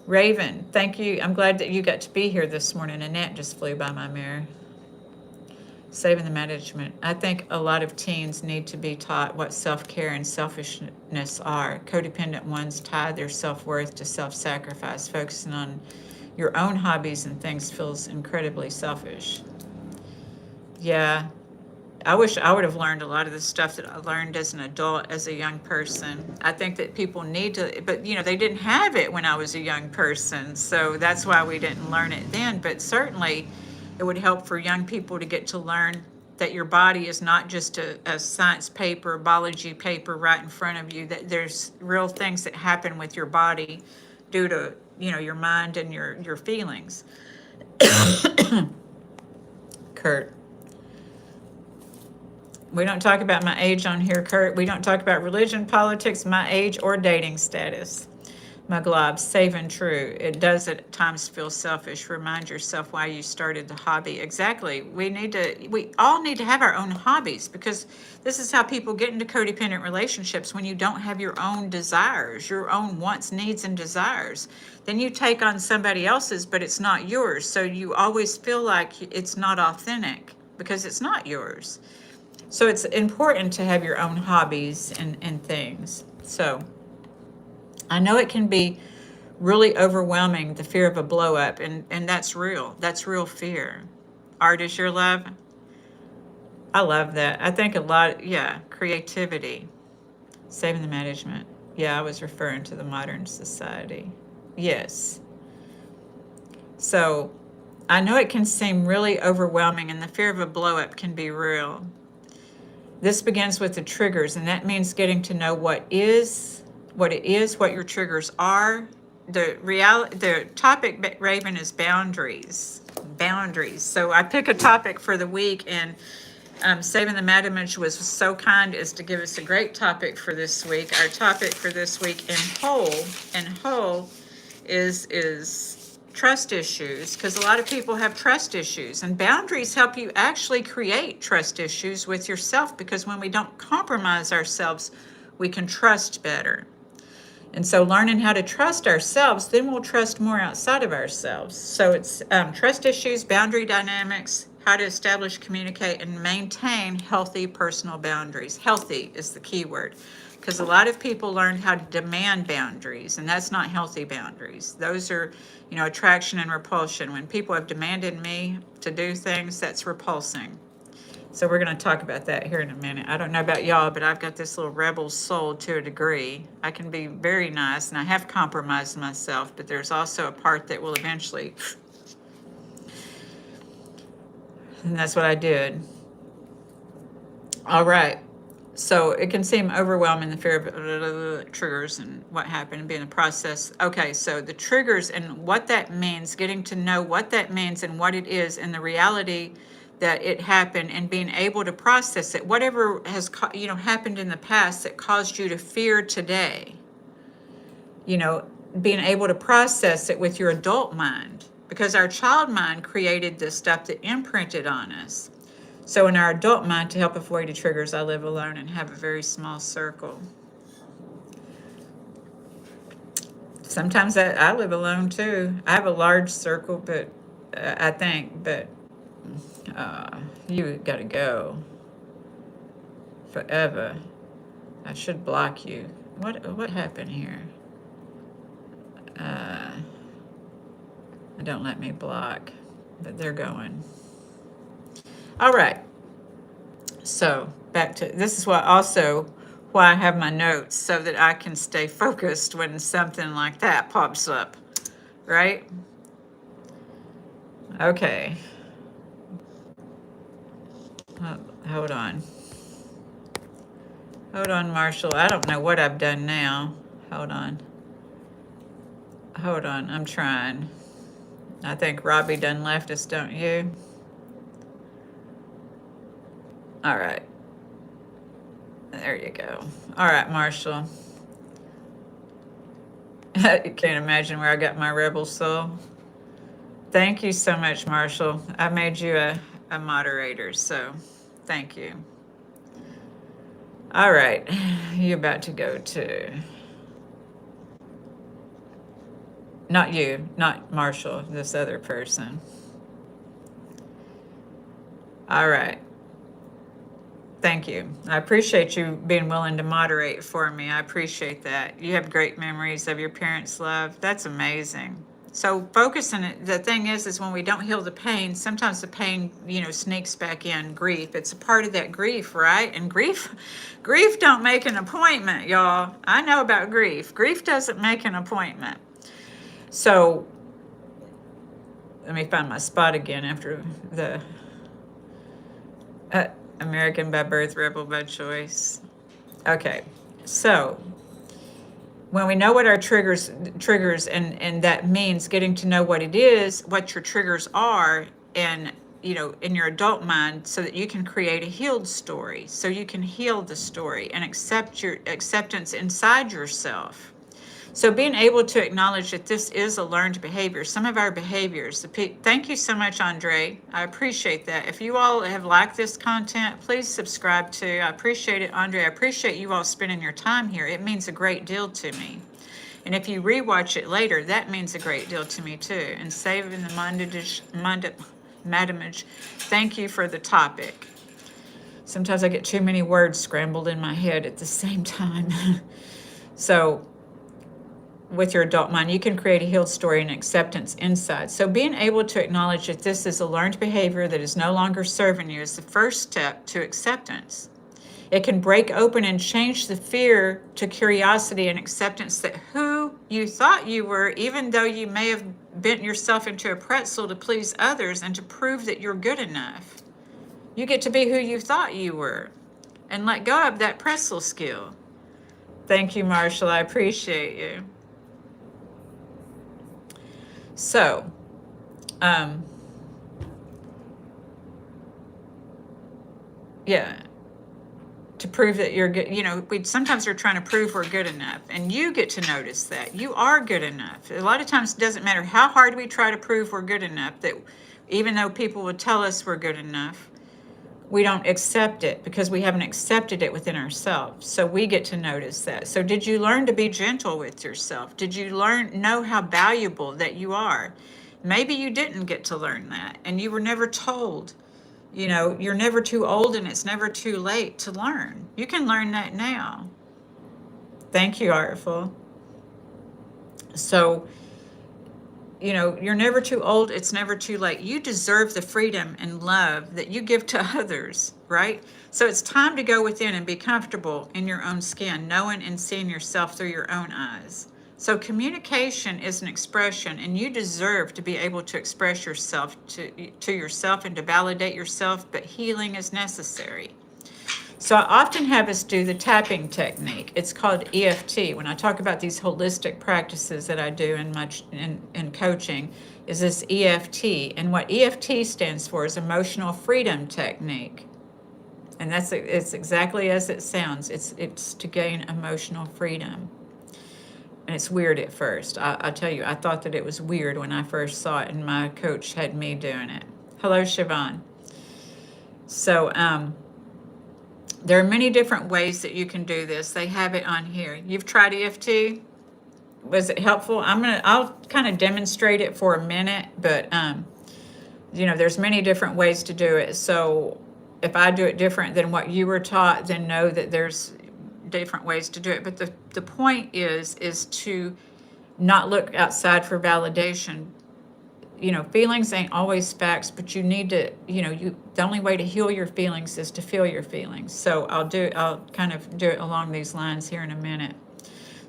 Raven, thank you. I'm glad that you got to be here this morning. Annette just flew by my mirror. Saving the management. I think a lot of teens need to be taught what self-care and selfishness are. Codependent ones tie their self-worth to self-sacrifice. Focusing on your own hobbies and things feels incredibly selfish. Yeah, I wish I would have learned a lot of the stuff that I learned as an adult, as a young person. I think that people need to, but you know, they didn't have it when I was a young person. So that's why we didn't learn it then. But certainly it would help for young people to get to learn that your body is not just a science paper, a biology paper right in front of you, that there's real things that happen with your body due to, you know, your mind and your feelings. Kurt. We don't talk about my age on here, Kurt. We don't talk about religion, politics, my age, or dating status. My glob, safe and true. It does at times feel selfish. Remind yourself why you started the hobby. Exactly. We all need to have our own hobbies, because this is how people get into codependent relationships. When you don't have your own desires, your own wants, needs, and desires, then you take on somebody else's, but it's not yours. So you always feel like it's not authentic because it's not yours. So it's important to have your own hobbies and things. So I know it can be really overwhelming, the fear of a blow up, and that's real. That's real fear. Art is your love. I love that. I think a lot, yeah, creativity, saving the management. Yeah, I was referring to the modern society. Yes. So I know it can seem really overwhelming, and the fear of a blow up can be real. This begins with the triggers, and that means getting to know what it is, what your triggers are. The topic, Raven, is boundaries. Boundaries. So I pick a topic for the week, and Saving the Madamage was so kind as to give us a great topic for this week. Our topic for this week in whole is trust issues, because a lot of people have trust issues, and boundaries help you actually create trust issues with yourself, because when we don't compromise ourselves, we can trust better. And so learning how to trust ourselves, then we'll trust more outside of ourselves. So it's trust issues, boundary dynamics, how to establish, communicate, and maintain healthy personal boundaries. Healthy is the key word, because a lot of people learn how to demand boundaries, and that's not healthy boundaries. Those are, attraction and repulsion. When people have demanded me to do things, that's repulsing. So we're going to talk about that here in a minute. I don't know about y'all, but I've got this little rebel soul to a degree. I can be very nice, and I have compromised myself, but there's also a part that will eventually, and that's what I did. All right. So it can seem overwhelming, the fear of triggers and what happened and being in the process. Okay, so the triggers and what that means, getting to know what that means and what it is, and the reality that it happened, and being able to process it. Whatever has happened in the past that caused you to fear today, being able to process it with your adult mind, because our child mind created this stuff that imprinted on us. So in our adult mind, to help avoid the triggers, I live alone and have a very small circle. Sometimes I live alone too. I have a large circle, but I think, but you gotta go forever. I should block you. What happened here? Don't let me block, but they're going. All right. So back to, this is why I have my notes, so that I can stay focused when something like that pops up, right? Okay. Hold on, Marshall. I don't know what I've done now. Hold on. I'm trying. I think Robbie done left us, don't you? All right. There you go. All right, Marshall. You can't imagine where I got my rebel soul. Thank you so much, Marshall. I made you a moderator, so thank you. All right, you're about to go to, not you, not Marshall, this other person. All right. Thank you. I appreciate you being willing to moderate for me. I appreciate that. You have great memories of your parents' love. That's amazing. So focusing it, the thing is when we don't heal the pain, sometimes the pain, sneaks back in. Grief. It's a part of that grief, right? And grief don't make an appointment, y'all. I know about grief. Grief doesn't make an appointment. So let me find my spot again after the American by birth, rebel by choice. Okay, so when we know what our triggers, and that means getting to know what it is, what your triggers are, and in your adult mind, so that you can create a healed story, so you can heal the story and accept your acceptance inside yourself. So being able to acknowledge that this is a learned behavior, some of our behaviors. Thank you so much, Andre. I appreciate that. If you all have liked this content, please subscribe to. I appreciate it, Andre. I appreciate you all spending your time here. It means a great deal to me. And if you rewatch it later, that means a great deal to me too. And saving the Madamage, thank you for the topic. Sometimes I get too many words scrambled in my head at the same time. So with your adult mind, you can create a healed story and acceptance inside. So being able to acknowledge that this is a learned behavior that is no longer serving you is the first step to acceptance. It can break open and change the fear to curiosity and acceptance that who you thought you were, even though you may have bent yourself into a pretzel to please others and to prove that you're good enough. You get to be who you thought you were and let go of that pretzel skill. Thank you, Marshall. I appreciate you. So, yeah, to prove that you're good. You know, we sometimes are trying to prove we're good enough, and you get to notice that you are good enough. A lot of times it doesn't matter how hard we try to prove we're good enough, that even though people would tell us we're good enough, we don't accept it because we haven't accepted it within ourselves. So we get to notice that. So did you learn to be gentle with yourself? Did you know how valuable that you are? Maybe you didn't get to learn that and you were never told. You know, you're never too old and it's never too late to learn. You can learn that now. Thank you, Artful. So, you know, you're never too old, it's never too late. You deserve the freedom and love that you give to others, right? So it's time to go within and be comfortable in your own skin, knowing and seeing yourself through your own eyes. So communication is an expression, and you deserve to be able to express yourself to yourself and to validate yourself, but healing is necessary. So I often have us do the tapping technique. It's called EFT. When I talk about these holistic practices that I do in coaching, is this EFT. And what EFT stands for is Emotional Freedom Technique. And it's exactly as it sounds. It's to gain emotional freedom. And it's weird at first. I'll tell you, I thought that it was weird when I first saw it, and my coach had me doing it. Hello, Siobhan. So, there are many different ways that you can do this. They have it on here. You've tried EFT? Was it helpful? I'll kind of demonstrate it for a minute, but you know, there's many different ways to do it. So if I do it different than what you were taught, then know that there's different ways to do it. But the point is to not look outside for validation. You know, feelings ain't always facts, but you need to, you know, the only way to heal your feelings is to feel your feelings. So I'll kind of do it along these lines here in a minute.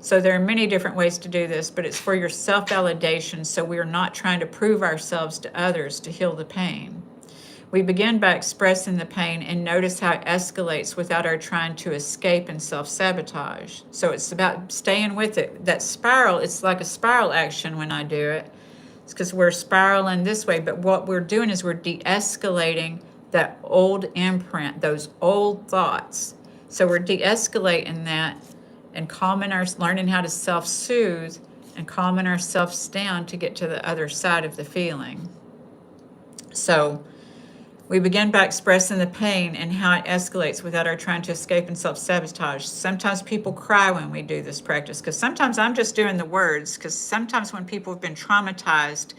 So there are many different ways to do this, but it's for your self-validation, so we are not trying to prove ourselves to others to heal the pain. We begin by expressing the pain and notice how it escalates without our trying to escape and self-sabotage. So it's about staying with it. That spiral, it's like a spiral action when I do it. It's because we're spiraling this way, but what we're doing is we're de-escalating that old imprint, those old thoughts. So we're de-escalating that and learning how to self-soothe and calming ourselves down to get to the other side of the feeling. So we begin by expressing the pain and how it escalates without our trying to escape and self-sabotage. Sometimes people cry when we do this practice, because sometimes I'm just doing the words, because sometimes when people have been traumatized,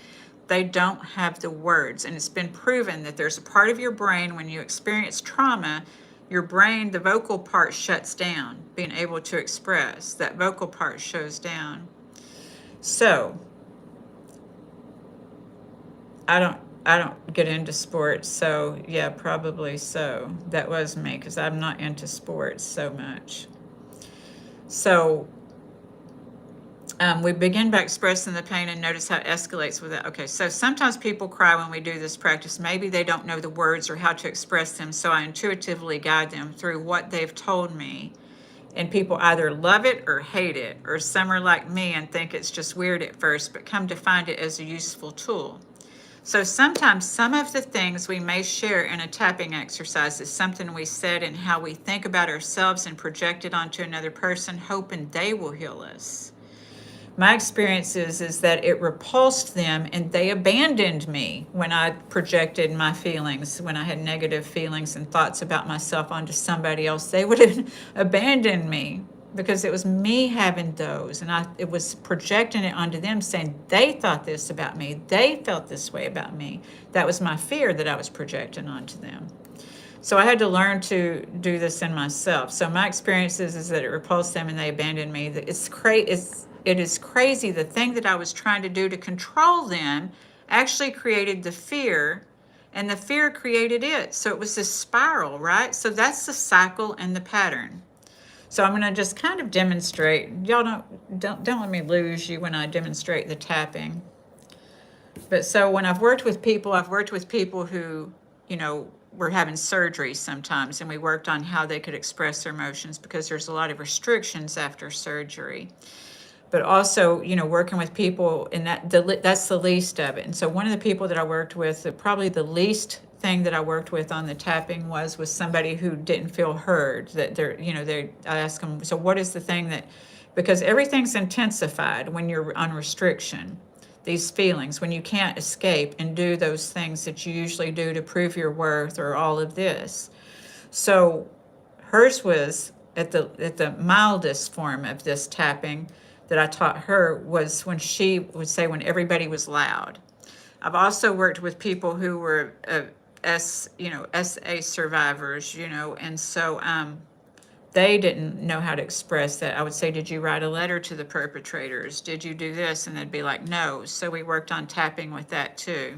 they don't have the words. And it's been proven that there's a part of your brain when you experience trauma, your brain, the vocal part shuts down, being able to express. That vocal part shows down. So I don't get into sports, so yeah, probably so. That was me, because I'm not into sports so much. So we begin by expressing the pain and notice how it escalates with it. Okay, so sometimes people cry when we do this practice. Maybe they don't know the words or how to express them, so I intuitively guide them through what they've told me. And people either love it or hate it, or some are like me and think it's just weird at first, but come to find it as a useful tool. So sometimes some of the things we may share in a tapping exercise is something we said and how we think about ourselves and project it onto another person, hoping they will heal us. My experience is that it repulsed them and they abandoned me when I projected my feelings, when I had negative feelings and thoughts about myself onto somebody else. They would have abandoned me because it was me having those, and it was projecting it onto them, saying they thought this about me, they felt this way about me. That was my fear that I was projecting onto them. So I had to learn to do this in myself. So my experience is that it repulsed them and they abandoned me. It is crazy. The thing that I was trying to do to control them actually created the fear, and the fear created it. So it was this spiral, right? So that's the cycle and the pattern. So I'm going to just kind of demonstrate. Y'all don't let me lose you when I demonstrate the tapping. But so when I've worked with people who, were having surgery sometimes, and we worked on how they could express their emotions because there's a lot of restrictions after surgery. But also, working with people, and that's the least of it. And so one of the people that I worked with, probably the least thing that I worked with on the tapping was somebody who didn't feel heard. That I asked them, so what is the thing because everything's intensified when you're on restriction. These feelings, when you can't escape and do those things that you usually do to prove your worth or all of this. So hers was at the mildest form of this tapping that I taught her was when she would say when everybody was loud. I've also worked with people who were SA survivors, and so they didn't know how to express that. I would say, did you write a letter to the perpetrators? Did you do this? And they'd be like, no. So we worked on tapping with that too.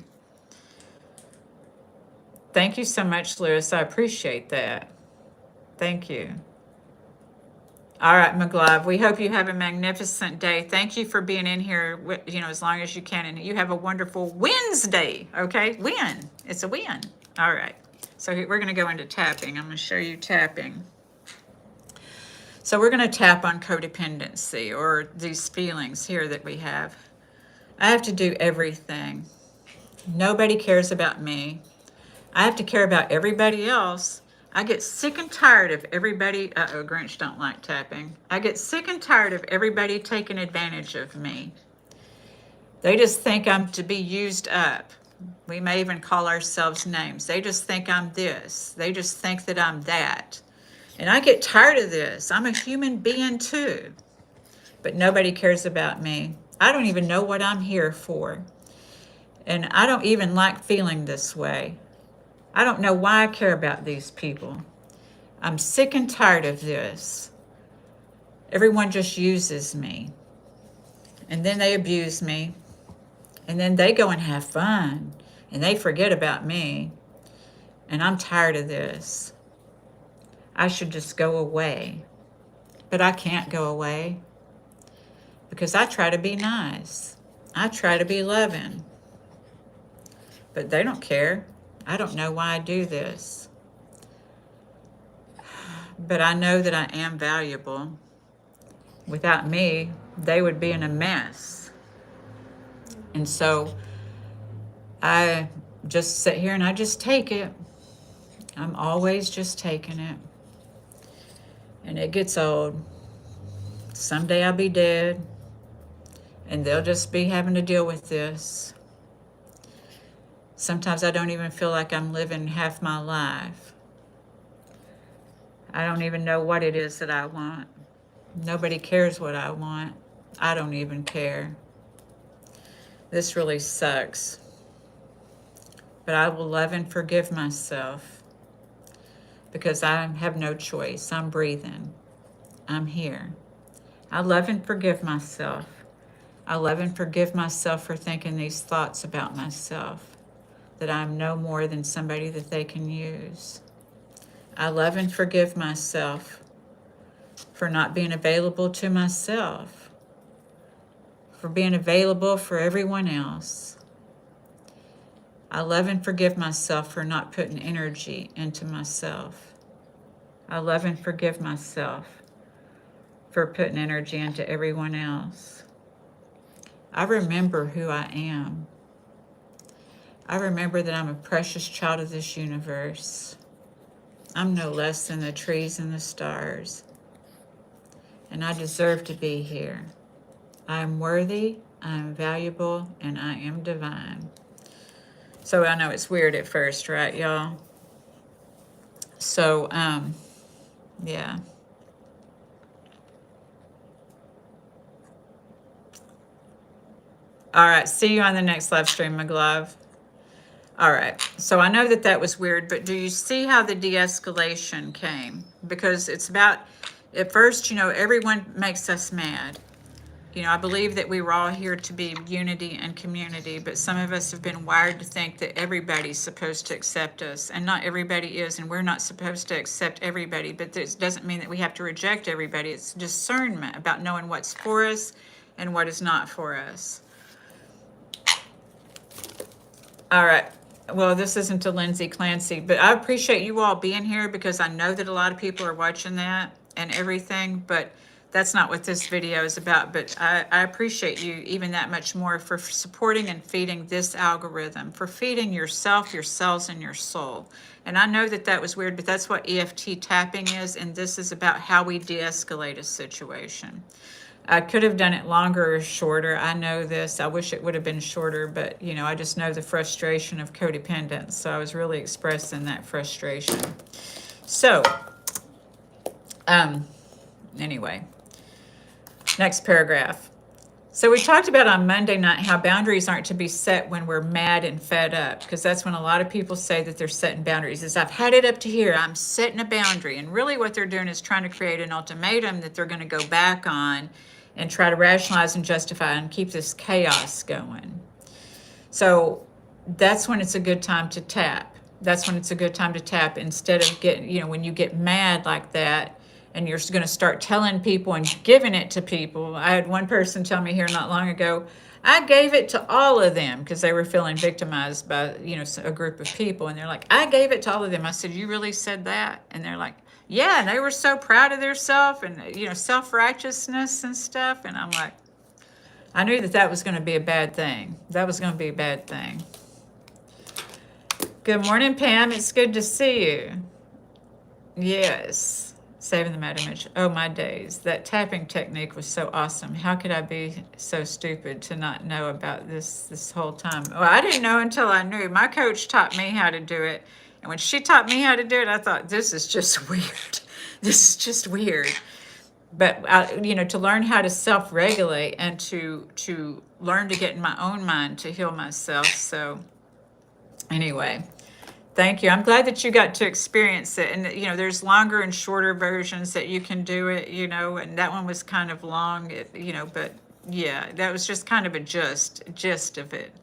Thank you so much, Lewis. I appreciate that. Thank you. All right, McGlove, we hope you have a magnificent day. Thank you for being in here, as long as you can. And you have a wonderful Wednesday, okay? Win. It's a win. All right. So we're going to go into tapping. I'm going to show you tapping. So we're going to tap on codependency, or these feelings here that we have. I have to do everything. Nobody cares about me. I have to care about everybody else. I get sick and tired of everybody. Grinch don't like tapping. I get sick and tired of everybody taking advantage of me. They just think I'm to be used up. We may even call ourselves names. They just think I'm this. They just think that I'm that. And I get tired of this. I'm a human being too. But nobody cares about me. I don't even know what I'm here for. And I don't even like feeling this way. I don't know why I care about these people. I'm sick and tired of this. Everyone just uses me. And then they abuse me. And then they go and have fun. And they forget about me. And I'm tired of this. I should just go away. But I can't go away. Because I try to be nice. I try to be loving. But they don't care. I don't know why I do this. But I know that I am valuable. Without me, they would be in a mess. And so I just sit here and I just take it. I'm always just taking it. And it gets old. Someday I'll be dead. And they'll just be having to deal with this. Sometimes I don't even feel like I'm living half my life. I don't even know what it is that I want. Nobody cares what I want. I don't even care. This really sucks. But I will love and forgive myself because I have no choice. I'm breathing. I'm here. I love and forgive myself. I love and forgive myself for thinking these thoughts about myself. That I'm no more than somebody that they can use. I love and forgive myself for not being available to myself, for being available for everyone else. I love and forgive myself for not putting energy into myself. I love and forgive myself for putting energy into everyone else. I remember who I am. I remember that I'm a precious child of this universe. I'm no less than the trees and the stars. And I deserve to be here. I am worthy, I am valuable, and I am divine. So I know it's weird at first, right, y'all? So, yeah. All right. See you on the next live stream, my love. All right. So I know that that was weird, but do you see how the de-escalation came? Because it's about, at first, everyone makes us mad. I believe that we were all here to be unity and community, but some of us have been wired to think that everybody's supposed to accept us, and not everybody is, and we're not supposed to accept everybody, but this doesn't mean that we have to reject everybody. It's discernment about knowing what's for us and what is not for us. All right. Well, this isn't a Lindsay Clancy, but I appreciate you all being here because I know that a lot of people are watching that and everything, but that's not what this video is about. But I appreciate you even that much more for supporting and feeding this algorithm, for feeding yourself, your cells, and your soul. And I know that that was weird, but that's what EFT tapping is, and this is about how we de-escalate a situation. I could have done it longer or shorter. I know this. I wish it would have been shorter, but I just know the frustration of codependence. So I was really expressing that frustration. So, anyway, next paragraph. So we talked about on Monday night how boundaries aren't to be set when we're mad and fed up, because that's when a lot of people say that they're setting boundaries. Is I've had it up to here, I'm setting a boundary. And really what they're doing is trying to create an ultimatum that they're going to go back on and try to rationalize and justify and keep this chaos going. So that's when it's a good time to tap. That's when it's a good time to tap instead of getting, when you get mad like that and you're going to start telling people and giving it to people. I had one person tell me here not long ago, I gave it to all of them because they were feeling victimized by, a group of people. And they're like, I gave it to all of them. I said, you really said that? And they're like, yeah. And they were so proud of themselves and, self-righteousness and stuff. And I'm like, I knew that that was going to be a bad thing. That was going to be a bad thing. Good morning, Pam. It's good to see you. Yes. Saving the mad image. Oh, my days. That tapping technique was so awesome. How could I be so stupid to not know about this whole time? Well, I didn't know until I knew. My coach taught me how to do it. And when she taught me how to do it, I thought, this is just weird. This is just weird. But, to learn how to self-regulate and to learn to get in my own mind to heal myself. So anyway. Thank you. I'm glad that you got to experience it. And, there's longer and shorter versions that you can do it, and that one was kind of long, but yeah, that was just kind of a gist of it.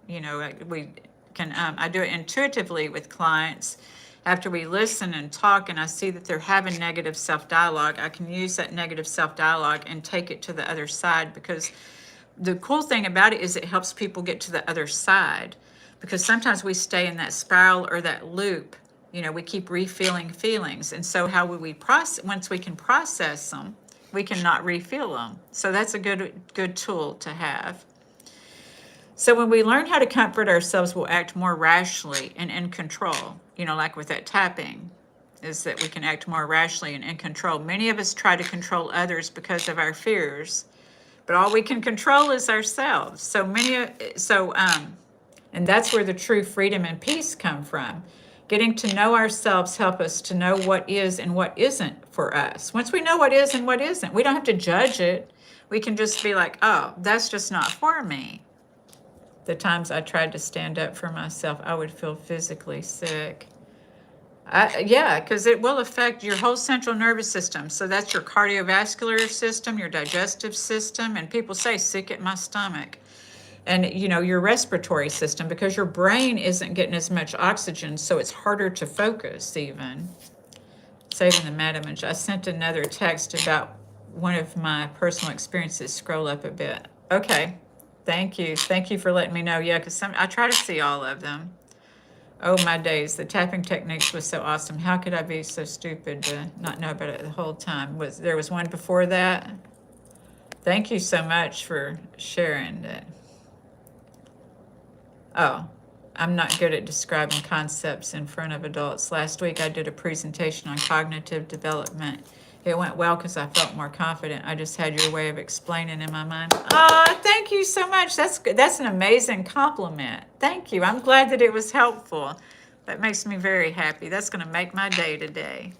We can, I do it intuitively with clients. After we listen and talk and I see that they're having negative self-dialogue, I can use that negative self-dialogue and take it to the other side, because the cool thing about it is it helps people get to the other side. Because sometimes we stay in that spiral or that loop, we keep refilling feelings. And so how would we process, once we can process them, we can not refeel them. So that's a good tool to have. So when we learn how to comfort ourselves, we'll act more rationally and in control, like with that tapping, is that we can act more rationally and in control. Many of us try to control others because of our fears, but all we can control is ourselves. And that's where the true freedom and peace come from. Getting to know ourselves help us to know what is and what isn't for us. Once we know what is and what isn't, we don't have to judge it. We can just be like, oh, that's just not for me. The times I tried to stand up for myself, I would feel physically sick. Yeah, because it will affect your whole central nervous system. So that's your cardiovascular system, your digestive system, and people say sick at my stomach. And, your respiratory system, because your brain isn't getting as much oxygen, so it's harder to focus even. Saving the mad image. I sent another text about one of my personal experiences. Scroll up a bit. Okay. Thank you. Thank you for letting me know. Yeah, because I try to see all of them. Oh, my days. The tapping techniques was so awesome. How could I be so stupid to not know about it the whole time? There was one before that? Thank you so much for sharing that. Oh, I'm not good at describing concepts in front of adults. Last week I did a presentation on cognitive development It went well because I felt more confident. I just had your way of explaining in my mind. Ah, thank you so much. That's an amazing compliment. Thank you. I'm glad that it was helpful. That makes me very happy. That's going to make my day today.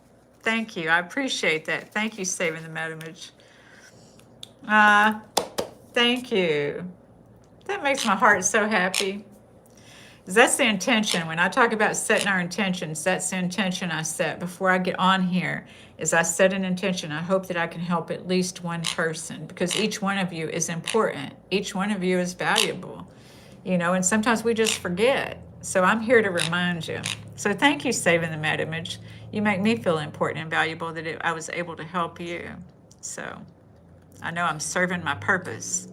Thank you. I appreciate that. Thank you, Saving the Metamage. Thank you. That makes my heart so happy. That's the intention. When I talk about setting our intentions, that's the intention I set before I get on here, is I set an intention. I hope that I can help at least one person, because each one of you is important. Each one of you is valuable, and sometimes we just forget. So I'm here to remind you. So thank you, Saving the Metamage. You make me feel important and valuable that I was able to help you. So I know I'm serving my purpose.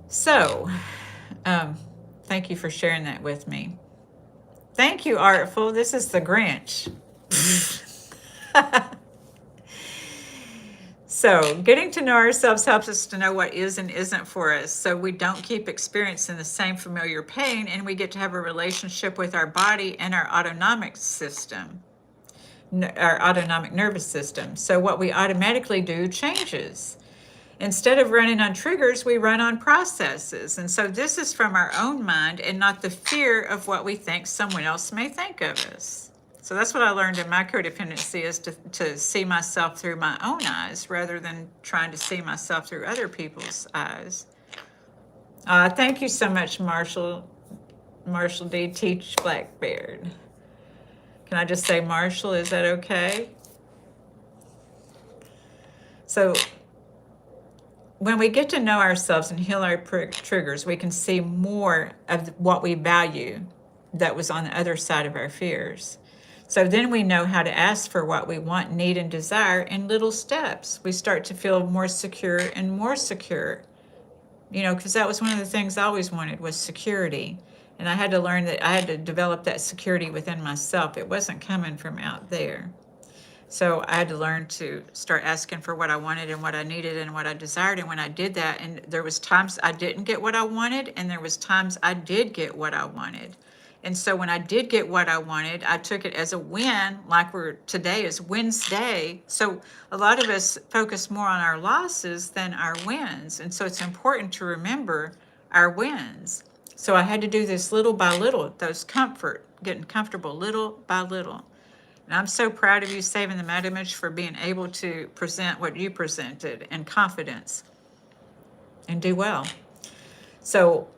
So, thank you for sharing that with me. Thank you, Artful. This is the Grinch. So, getting to know ourselves helps us to know what is and isn't for us, so we don't keep experiencing the same familiar pain, and we get to have a relationship with our body and our autonomic system, our autonomic nervous system. So, what we automatically do changes. Instead of running on triggers, we run on processes. And so this is from our own mind and not the fear of what we think someone else may think of us. So that's what I learned in my codependency, is to see myself through my own eyes rather than trying to see myself through other people's eyes. Thank you so much, Marshall D. Teach Blackbeard. Can I just say Marshall? Is that okay? So when we get to know ourselves and heal our triggers, we can see more of what we value that was on the other side of our fears. So then we know how to ask for what we want, need, and desire in little steps. We start to feel more secure and more secure, because that was one of the things I always wanted, was security. And I had to learn that I had to develop that security within myself. It wasn't coming from out there. So I had to learn to start asking for what I wanted and what I needed and what I desired. And when I did that, and there was times I didn't get what I wanted, and there was times I did get what I wanted. And so when I did get what I wanted, I took it as a win, like today is Wednesday. So a lot of us focus more on our losses than our wins. And so it's important to remember our wins. So I had to do this little by little, getting comfortable little by little. And I'm so proud of you, Saving the Metamage, for being able to present what you presented in confidence and do well. So,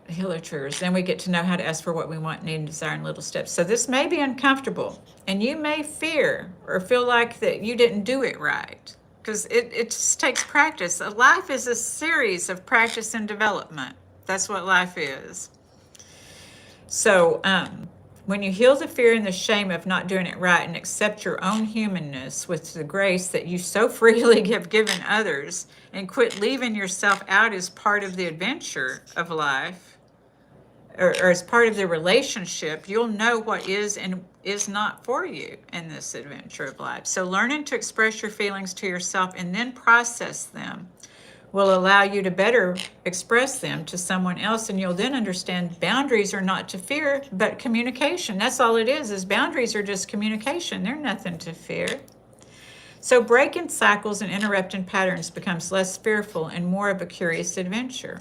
healer triggers. Then we get to know how to ask for what we want, need, and desire in little steps. So this may be uncomfortable, and you may fear or feel like that you didn't do it right, because it just takes practice. Life is a series of practice and development. That's what life is. So when you heal the fear and the shame of not doing it right and accept your own humanness with the grace that you so freely have given others, and quit leaving yourself out as part of the adventure of life, or as part of the relationship, you'll know what is and is not for you in this adventure of life. So learning to express your feelings to yourself and then process them will allow you to better express them to someone else, and you'll then understand boundaries are not to fear, but communication. That's all it is boundaries are just communication. They're nothing to fear. So breaking cycles and interrupting patterns becomes less fearful and more of a curious adventure.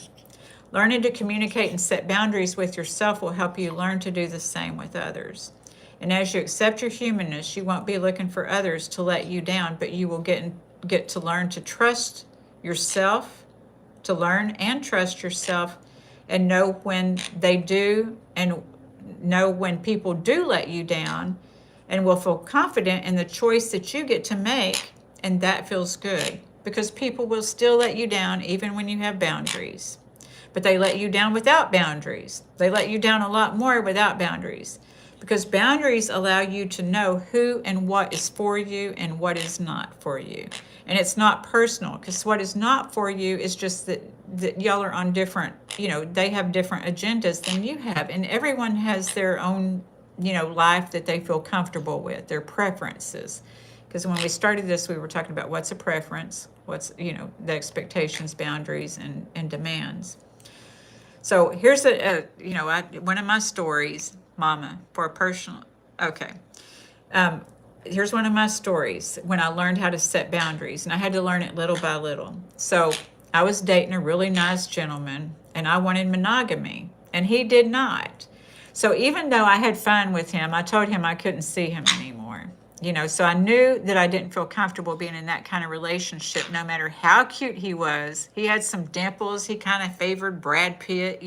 Learning to communicate and set boundaries with yourself will help you learn to do the same with others. And as you accept your humanness, you won't be looking for others to let you down, but you will get to learn to trust yourself, to learn and trust yourself, and know when they do, and know when people do let you down, and will feel confident in the choice that you get to make, and that feels good, because people will still let you down even when you have boundaries. But they let you down without boundaries. They let you down a lot more without boundaries, because boundaries allow you to know who and what is for you and what is not for you. And it's not personal, because what is not for you is just that y'all are on different, they have different agendas than you have. And everyone has their own, life that they feel comfortable with, their preferences. Because when we started this, we were talking about what's a preference, what's, the expectations, boundaries, and demands. So here's one of my stories. Mama, for a personal. Okay. Um, Here's one of my stories when I learned how to set boundaries, and I had to learn it little by little. So I was dating a really nice gentleman, and I wanted monogamy, and he did not. So even though I had fun with him, I told him I couldn't see him anymore. So I knew that I didn't feel comfortable being in that kind of relationship, no matter how cute he was. He had some dimples. He kind of favored Brad Pitt.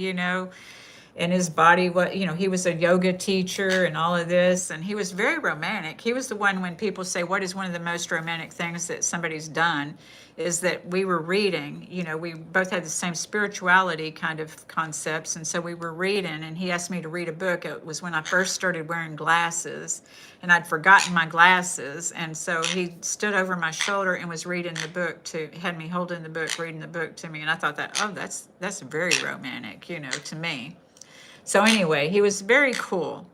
And his body, he was a yoga teacher and all of this, and he was very romantic. He was the one, when people say what is one of the most romantic things that somebody's done, is that we were reading. We both had the same spirituality kind of concepts, and so we were reading, and he asked me to read a book. It was when I first started wearing glasses, and I'd forgotten my glasses, and so he stood over my shoulder and was reading the book had me holding the book, reading the book to me, and I thought that, oh, that's very romantic, to me. So anyway, he was very cool.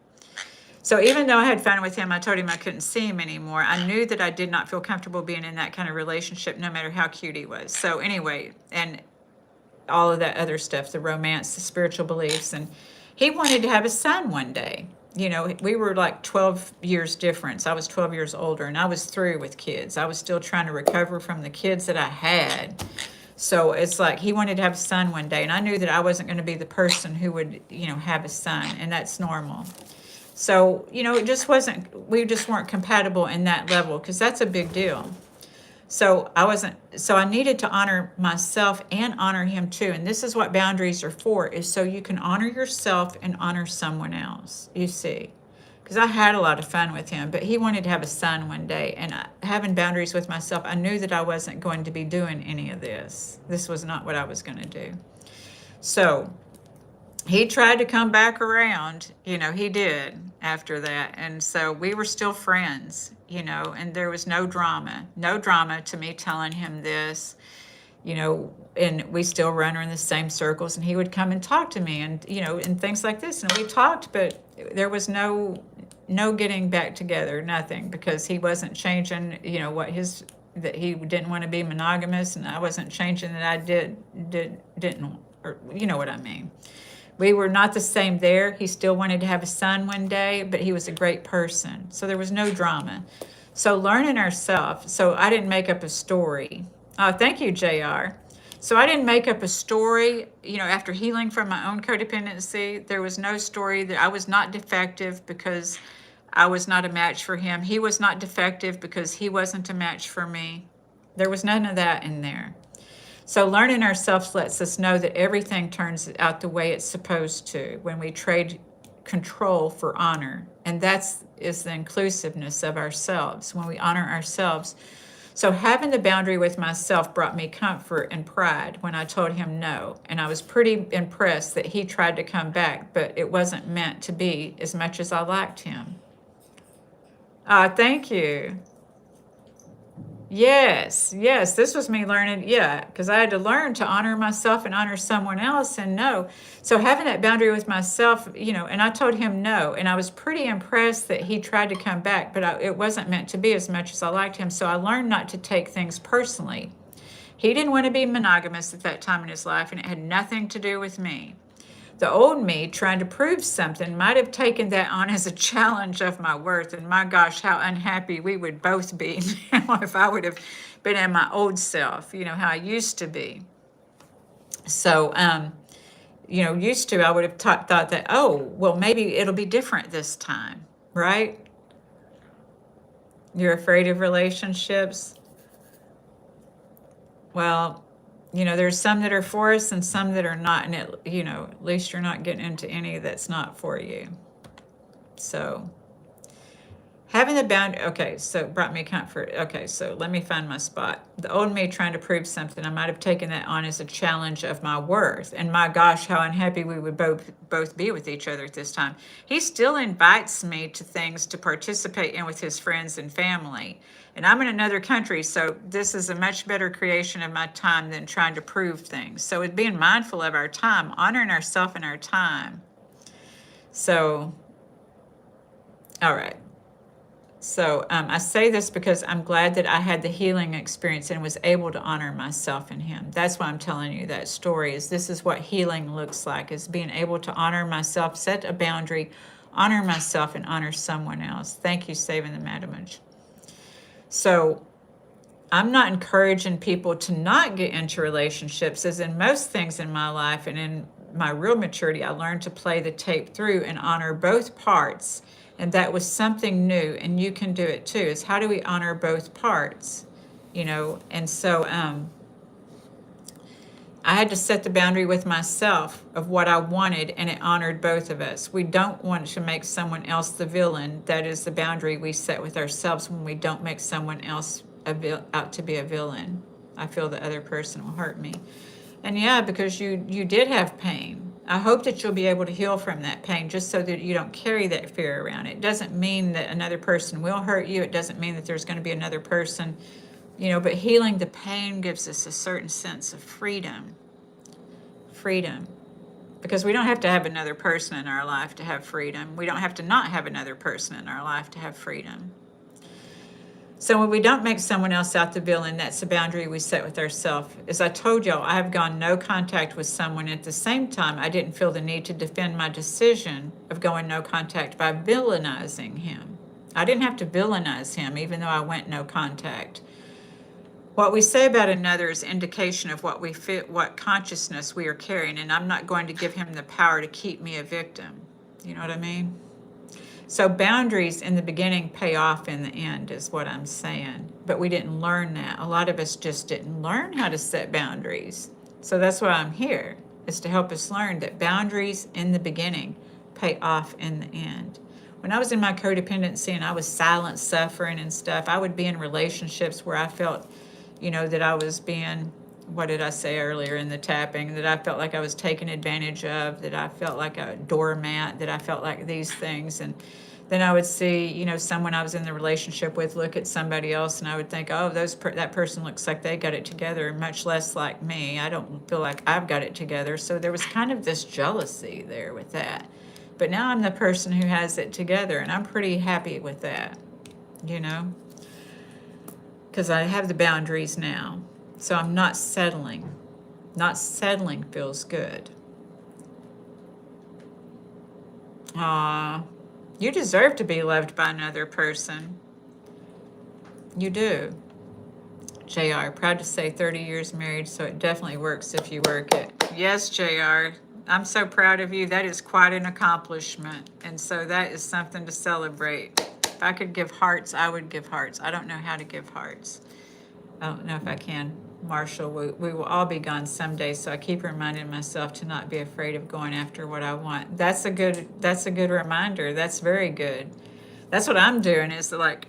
So even though I had fun with him, I told him I couldn't see him anymore. I knew that I did not feel comfortable being in that kind of relationship, no matter how cute he was. So anyway, and all of that other stuff, the romance, the spiritual beliefs, and he wanted to have a son one day. We were like 12 years difference. I was 12 years older, and I was through with kids. I was still trying to recover from the kids that I had. So it's like he wanted to have a son one day, and I knew that I wasn't going to be the person who would, have a son, and that's normal. So, it just wasn't, we just weren't compatible in that level, because that's a big deal. So I needed to honor myself and honor him too. And this is what boundaries are for, is so you can honor yourself and honor someone else, you see. Because I had a lot of fun with him, but he wanted to have a son one day. And having boundaries with myself, I knew that I wasn't going to be doing any of this. This was not what I was going to do. So he tried to come back around, he did after that. And so we were still friends, and there was no drama to me telling him this, and we still run in the same circles, and he would come and talk to me and, and things like this. And we talked, but there was no getting back together, nothing, because he wasn't changing, that he didn't want to be monogamous, and I wasn't changing that I didn't, or you know what I mean. We were not the same there. He still wanted to have a son one day, but he was a great person. So there was no drama. So learning ourselves. So I didn't make up a story. Thank you, JR. So I didn't make up a story, after healing from my own codependency. There was no story that I was not defective because I was not a match for him. He was not defective because he wasn't a match for me. There was none of that in there. So learning ourselves lets us know that everything turns out the way it's supposed to when we trade control for honor. And is the inclusiveness of ourselves, when we honor ourselves. So having the boundary with myself brought me comfort and pride when I told him no. And I was pretty impressed that he tried to come back, but it wasn't meant to be as much as I liked him. Thank you. Yes, this was me learning, because I had to learn to honor myself and honor someone else, and no. So having that boundary with myself, and I told him no, and I was pretty impressed that he tried to come back, but it wasn't meant to be as much as I liked him. So I learned not to take things personally. He didn't want to be monogamous at that time in his life, and it had nothing to do with me. The old me trying to prove something might have taken that on as a challenge of my worth, and my gosh, how unhappy we would both be now if I would have been in my old self, how I used to be. So, used to, I would have thought that, oh, well, maybe it'll be different this time, right? You're afraid of relationships? Well, there's some that are for us and some that are not, and at least you're not getting into any that's not for you. So having the boundary, okay, so it brought me comfort. Okay, so let me find my spot. The old me trying to prove something, I might have taken that on as a challenge of my worth. And my gosh, how unhappy we would both be with each other at this time. He still invites me to things to participate in with his friends and family. And I'm in another country, so this is a much better creation of my time than trying to prove things. So it's being mindful of our time, honoring ourselves and our time. So, all right. So I say this because I'm glad that I had the healing experience and was able to honor myself and him. That's why I'm telling you that story, is this is what healing looks like, is being able to honor myself, set a boundary, honor myself and honor someone else. Thank you, saving the Madamage. So I'm not encouraging people to not get into relationships, as in most things in my life and in my real maturity, I learned to play the tape through and honor both parts. And that was something new, and you can do it too, is how do we honor both parts? And so I had to set the boundary with myself of what I wanted, and it honored both of us. We don't want to make someone else the villain. That is the boundary we set with ourselves when we don't make someone else out to be a villain. I feel the other person will hurt me. And yeah, because you did have pain. I hope that you'll be able to heal from that pain, just so that you don't carry that fear around. It doesn't mean that another person will hurt you. It doesn't mean that there's going to be another person, but healing the pain gives us a certain sense of freedom. Freedom. Because we don't have to have another person in our life to have freedom. We don't have to not have another person in our life to have freedom. So when we don't make someone else out the villain, that's the boundary we set with ourselves. As I told y'all, I have gone no contact with someone. At the same time, I didn't feel the need to defend my decision of going no contact by villainizing him. I didn't have to villainize him, even though I went no contact. What we say about another is indication of what we fit, what consciousness we are carrying, and I'm not going to give him the power to keep me a victim. You know what I mean? So boundaries in the beginning pay off in the end is what I'm saying. But we didn't learn that. A lot of us just didn't learn how to set boundaries. So that's why I'm here, is to help us learn that boundaries in the beginning pay off in the end. When I was in my codependency and I was silent suffering and stuff, I would be in relationships where I felt, that I was being, what did I say earlier in the tapping, that I felt like I was taken advantage of, that I felt like a doormat, that I felt like these things. And then I would see, someone I was in the relationship with look at somebody else, and I would think, oh, that person looks like they got it together, much less like me. I don't feel like I've got it together. So there was kind of this jealousy there with that. But now I'm the person who has it together, and I'm pretty happy with that, because I have the boundaries now. So I'm not settling. Not settling feels good. You deserve to be loved by another person. You do. JR, proud to say 30 years married, so it definitely works if you work it. Yes, JR, I'm so proud of you. That is quite an accomplishment. And so that is something to celebrate. If I could give hearts, I would give hearts. I don't know how to give hearts. I don't know if I can. Marshall, we will all be gone someday, so I keep reminding myself to not be afraid of going after what I want. That's a good reminder. That's very good. That's what I'm doing, is like,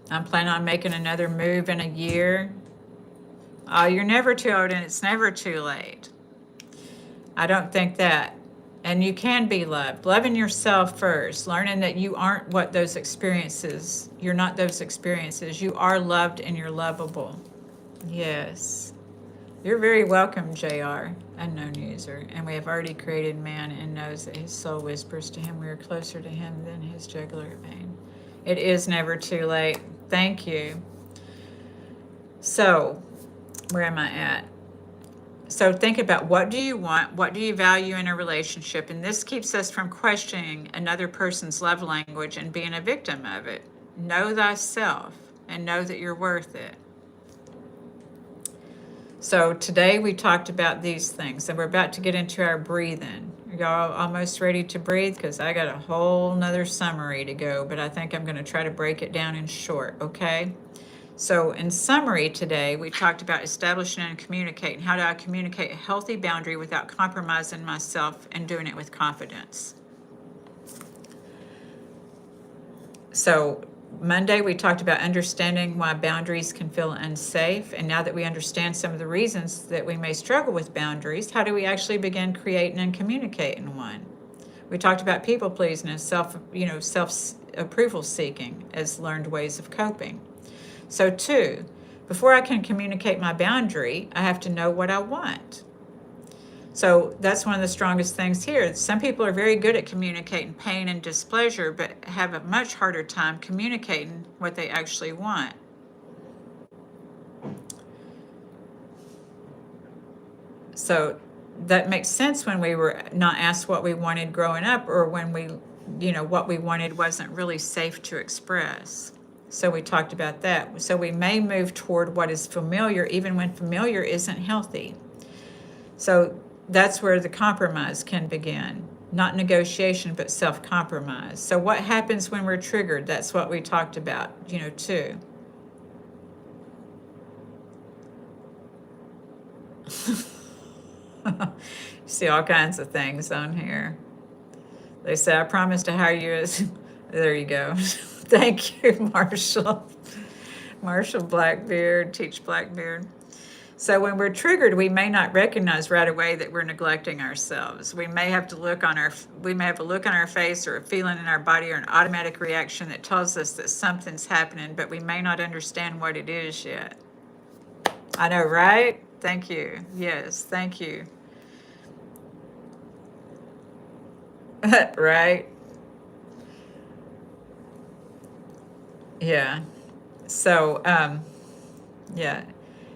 I'm planning on making another move in a year. Oh, you're never too old, and it's never too late. I don't think that. And you can be loved. Loving yourself first, learning that you aren't what those experiences, you're not those experiences. You are loved and you're lovable. Yes. You're very welcome, JR, unknown user. And we have already created man and knows that his soul whispers to him we are closer to him than his jugular vein. It is never too late. Thank you. So, where am I at? So think about, what do you want? What do you value in a relationship? And this keeps us from questioning another person's love language and being a victim of it. Know thyself and know that you're worth it. So today we talked about these things, and we're about to get into our breathing. Are y'all almost ready to breathe? Because I got a whole nother summary to go, but I think I'm going to try to break it down in short, okay? So in summary today, we talked about establishing and communicating. How do I communicate a healthy boundary without compromising myself and doing it with confidence? So Monday, we talked about understanding why boundaries can feel unsafe. And now that we understand some of the reasons that we may struggle with boundaries, how do we actually begin creating and communicating one? We talked about people pleasing and self-approval seeking as learned ways of coping. So 2, before I can communicate my boundary, I have to know what I want. So that's one of the strongest things here. Some people are very good at communicating pain and displeasure, but have a much harder time communicating what they actually want. So that makes sense when we were not asked what we wanted growing up, or when we what we wanted wasn't really safe to express. So we talked about that. So we may move toward what is familiar, even when familiar isn't healthy. So that's where the compromise can begin. Not negotiation, but self-compromise. So what happens when we're triggered? That's what we talked about, too. See all kinds of things on here. They say, I promise to hire you as. There you go. Thank you, Marshall. Marshall Blackbeard, Teach Blackbeard. So when we're triggered, we may not recognize right away that we're neglecting ourselves. We may have a look on our face or a feeling in our body or an automatic reaction that tells us that something's happening, but we may not understand what it is yet. I know, right? Thank you. Yes, thank you. Right? Yeah. So, yeah.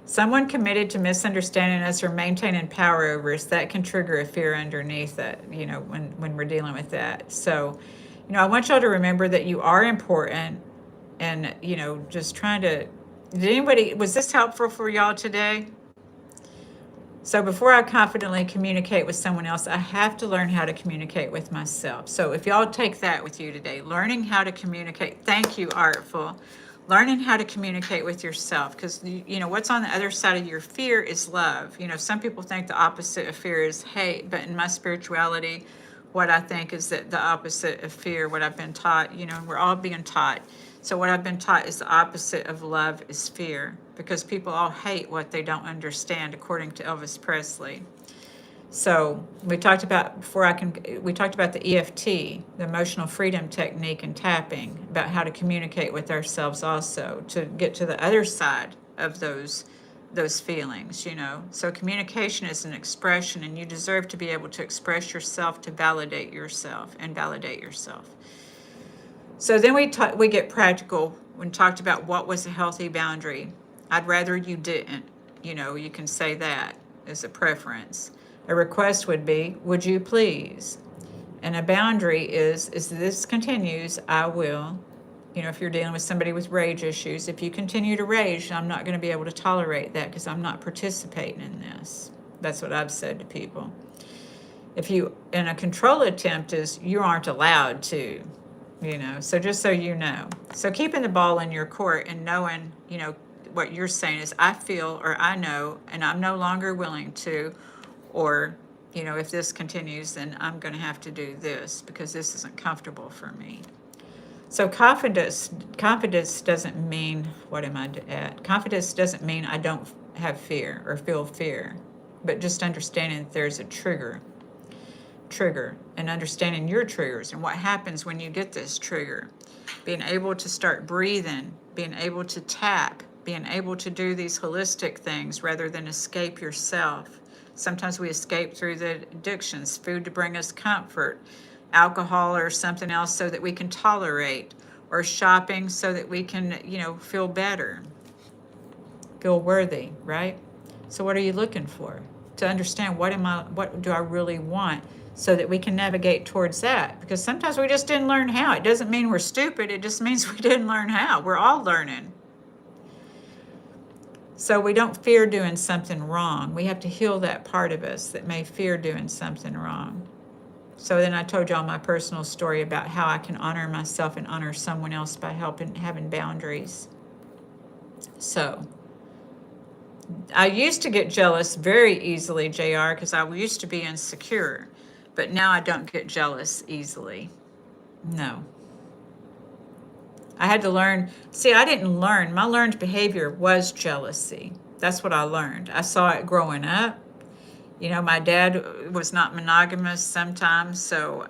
Someone committed to misunderstanding us or maintaining power over us, that can trigger a fear underneath it, when we're dealing with that. So, I want y'all to remember that you are important and, just trying to, was this helpful for y'all today? So before I confidently communicate with someone else, I have to learn how to communicate with myself. So if y'all take that with you today, learning how to communicate. Thank you, Artful. Learning how to communicate with yourself, because what's on the other side of your fear is love. Some people think the opposite of fear is hate, but in my spirituality, what I think is that the opposite of fear, what I've been taught, we're all being taught. So what I've been taught is the opposite of love is fear, because people all hate what they don't understand, according to Elvis Presley. So we talked about the EFT, the emotional freedom technique, and tapping, about how to communicate with ourselves also to get to the other side of those feelings, So communication is an expression, and you deserve to be able to express yourself, to validate yourself and validate yourself. So then we get practical when talked about what was a healthy boundary. I'd rather you didn't. You can say that as a preference. A request would be, would you please? And a boundary is this continues, I will. If you're dealing with somebody with rage issues, if you continue to rage, I'm not going to be able to tolerate that because I'm not participating in this. That's what I've said to people. And a control attempt is you aren't allowed to. So just so you know. So keeping the ball in your court and knowing, what you're saying is, I feel or I know, and I'm no longer willing to, or, if this continues, then I'm going to have to do this because this isn't comfortable for me. So confidence doesn't mean, what am I at? Confidence doesn't mean I don't have fear or feel fear, but just understanding that there's a trigger and understanding your triggers and what happens when you get this trigger. Being able to start breathing, being able to tap, being able to do these holistic things rather than escape yourself. Sometimes we escape through the addictions, food to bring us comfort, alcohol or something else so that we can tolerate, or shopping so that we can, feel better, feel worthy, right? So what are you looking for? To understand what do I really want, so that we can navigate towards that. Because sometimes we just didn't learn how. It doesn't mean we're stupid. It just means we didn't learn how. We're all learning. So we don't fear doing something wrong. We have to heal that part of us that may fear doing something wrong. So then I told y'all my personal story about how I can honor myself and honor someone else by having boundaries. So I used to get jealous very easily, JR, because I used to be insecure. But now I don't get jealous easily. No. I had to learn. See, I didn't learn. My learned behavior was jealousy. That's what I learned. I saw it growing up. My dad was not monogamous sometimes. So,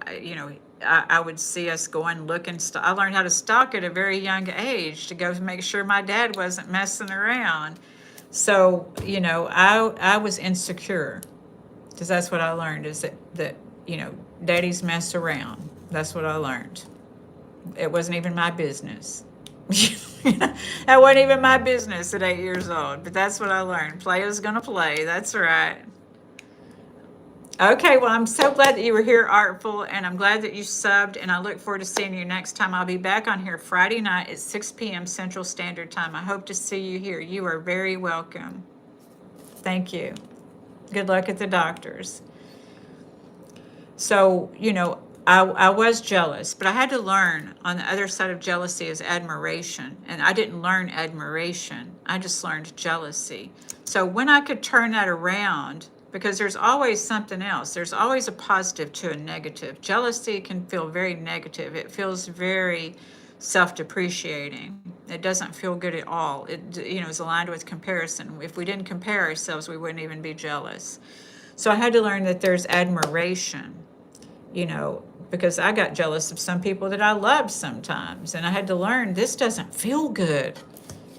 I would see us going looking. I learned how to stalk at a very young age to go make sure my dad wasn't messing around. So, I was insecure because that's what I learned is that daddies mess around. That's what I learned. It wasn't even my business. That wasn't even my business at 8 years old, but that's what I learned. Play is going to play. That's right. Okay, well, I'm so glad that you were here, Artful, and I'm glad that you subbed, and I look forward to seeing you next time. I'll be back on here Friday night at 6 p.m. Central Standard Time. I hope to see you here. You are very welcome. Thank you. Good luck at the doctors. So, I was jealous, but I had to learn on the other side of jealousy is admiration. And I didn't learn admiration, I just learned jealousy. So, when I could turn that around, because there's always something else, there's always a positive to a negative. Jealousy can feel very negative, it feels very self depreciating. It doesn't feel good at all. It, is aligned with comparison. If we didn't compare ourselves, we wouldn't even be jealous. So, I had to learn that there's admiration, because I got jealous of some people that I loved sometimes. And I had to learn this doesn't feel good.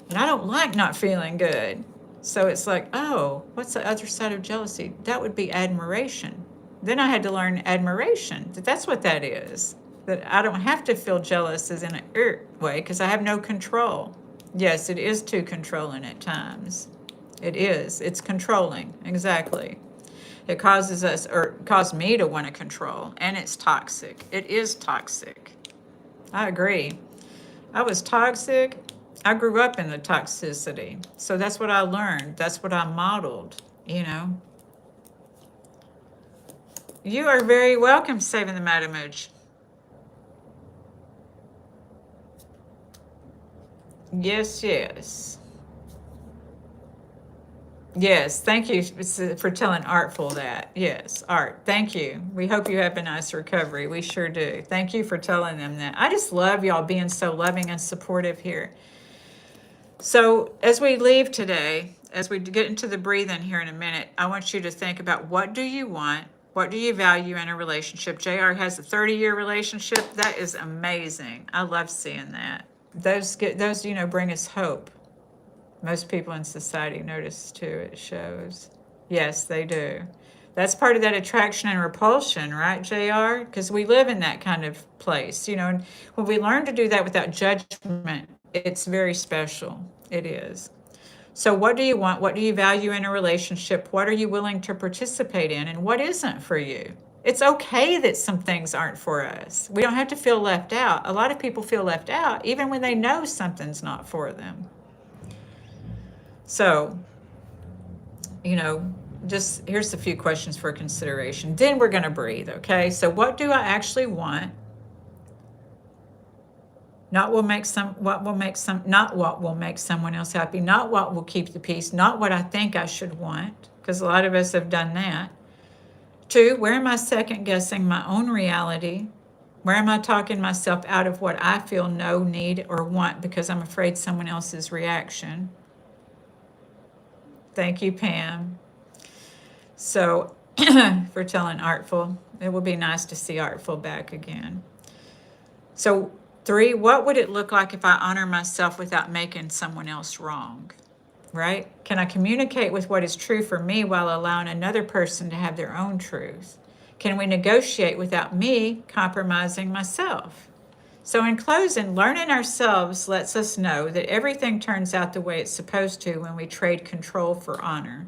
And I don't like not feeling good. So it's like, oh, what's the other side of jealousy? That would be admiration. Then I had to learn admiration, that's what that is. That I don't have to feel jealous as in a way because I have no control. Yes, it is too controlling at times. It is. It's controlling. Exactly. It causes us, or caused me to want to control, and it's toxic. It is toxic. I agree. I was toxic. I grew up in the toxicity. So that's what I learned. That's what I modeled. You are very welcome, Saving the Mad Image. Yes, yes. Yes, thank you for telling Artful that. Yes, Art, thank you. We hope you have a nice recovery. We sure do. Thank you for telling them that. I just love y'all being so loving and supportive here. So, as we leave today, as we get into the breathing here in a minute, I want you to think about what do you want? What do you value in a relationship? JR has a 30-year relationship. That is amazing. I love seeing that. Those bring us hope. Most people in society notice too, it shows. Yes, they do. That's part of that attraction and repulsion, right, JR? Because we live in that kind of place, and when we learn to do that without judgment, it's very special. It is. So, what do you want? What do you value in a relationship? What are you willing to participate in? And what isn't for you? It's okay that some things aren't for us. We don't have to feel left out. A lot of people feel left out even when they know something's not for them. So, just here's a few questions for consideration. Then we're going to breathe, okay? So what do I actually want? Not what will make someone else happy, not what will keep the peace, not what I think I should want, because a lot of us have done that. 2, where am I second guessing my own reality? Where am I talking myself out of what I feel, know, need, or want because I'm afraid someone else's reaction? Thank you, Pam. So, for telling Artful, it will be nice to see Artful back again. So, 3, what would it look like if I honor myself without making someone else wrong? Right? Can I communicate with what is true for me while allowing another person to have their own truth? Can we negotiate without me compromising myself? So in closing, learning ourselves lets us know that everything turns out the way it's supposed to when we trade control for honor.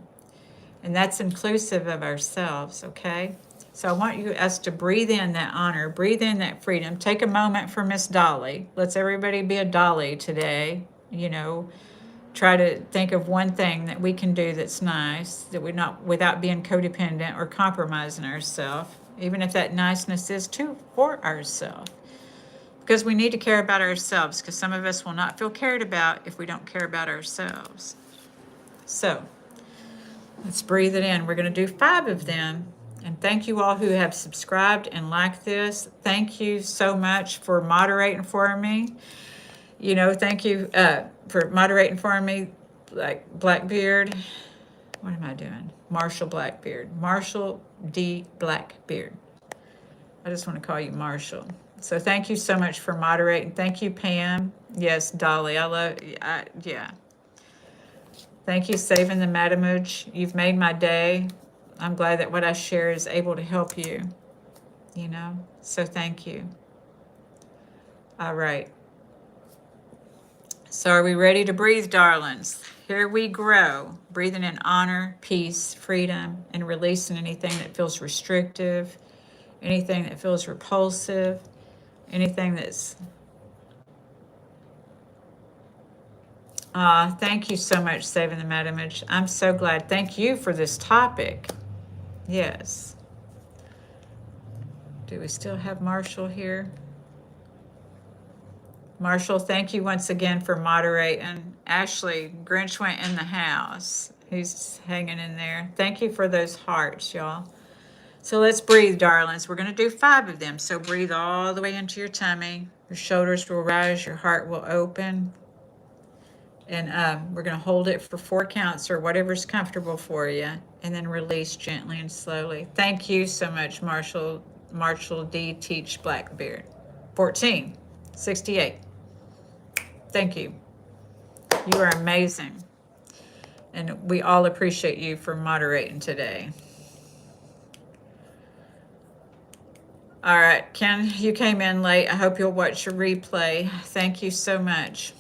And that's inclusive of ourselves, okay? So I want us to breathe in that honor, breathe in that freedom. Take a moment for Miss Dolly. Let's everybody be a Dolly today. Try to think of one thing that we can do that's nice, that we're not, without being codependent or compromising ourselves, even if that niceness is for ourselves. Because we need to care about ourselves, because some of us will not feel cared about if we don't care about ourselves. So let's breathe it in. We're going to do 5 of them. And thank you all who have subscribed and liked this. Thank you so much for moderating for me. Thank you for moderating for me, like Blackbeard. What am I doing? Marshall Blackbeard. Marshall D. Blackbeard. I just want to call you Marshall. So thank you so much for moderating. Thank you, Pam. Yes, Dolly. Yeah. Thank you, Saving the Mad Image. You've made my day. I'm glad that what I share is able to help you, so thank you. All right. So are we ready to breathe, darlings? Here we grow, breathing in honor, peace, freedom, and releasing anything that feels restrictive, anything that feels repulsive, anything that's... Thank you so much, Saving the Mad Image. I'm so glad. Thank you for this topic. Yes. Do we still have Marshall here? Marshall, thank you once again for moderating. Ashley, Grinch went in the house. He's hanging in there. Thank you for those hearts, y'all. So let's breathe, darlings. We're going to do 5 of them. So breathe all the way into your tummy. Your shoulders will rise. Your heart will open. And we're going to hold it for 4 counts or whatever's comfortable for you. And then release gently and slowly. Thank you so much, Marshall D. Teach Blackbeard. 14, 68. Thank you. You are amazing. And we all appreciate you for moderating today. All right, Ken, you came in late. I hope you'll watch your replay. Thank you so much.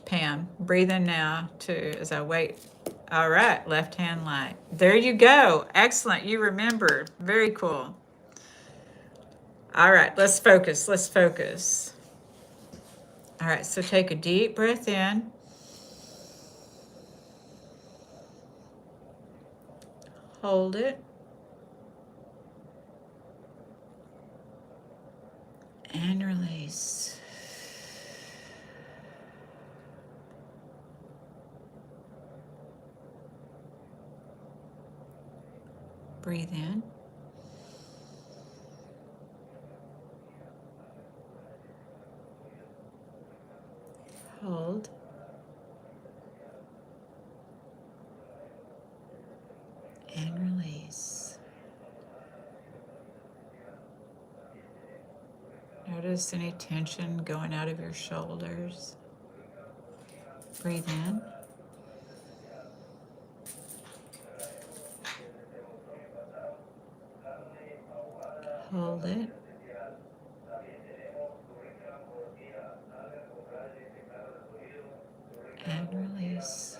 Pam, breathe in now too as I wait. All right, left hand light. There you go. Excellent. You remember. Very cool. All right, let's focus. Let's focus. All right, so take a deep breath in. Hold it. And release. Breathe in. Hold. And release. Notice any tension going out of your shoulders. Breathe in. Hold it. And release.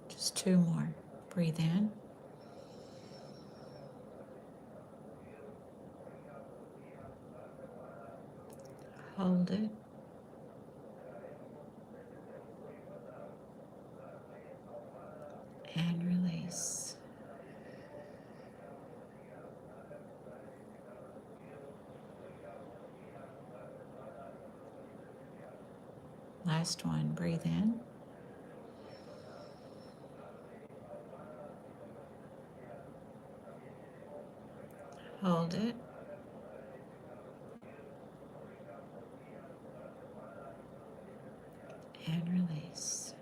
Just 2 more. Breathe in. Hold it. And release. Last one. Breathe in. Hold it. And release.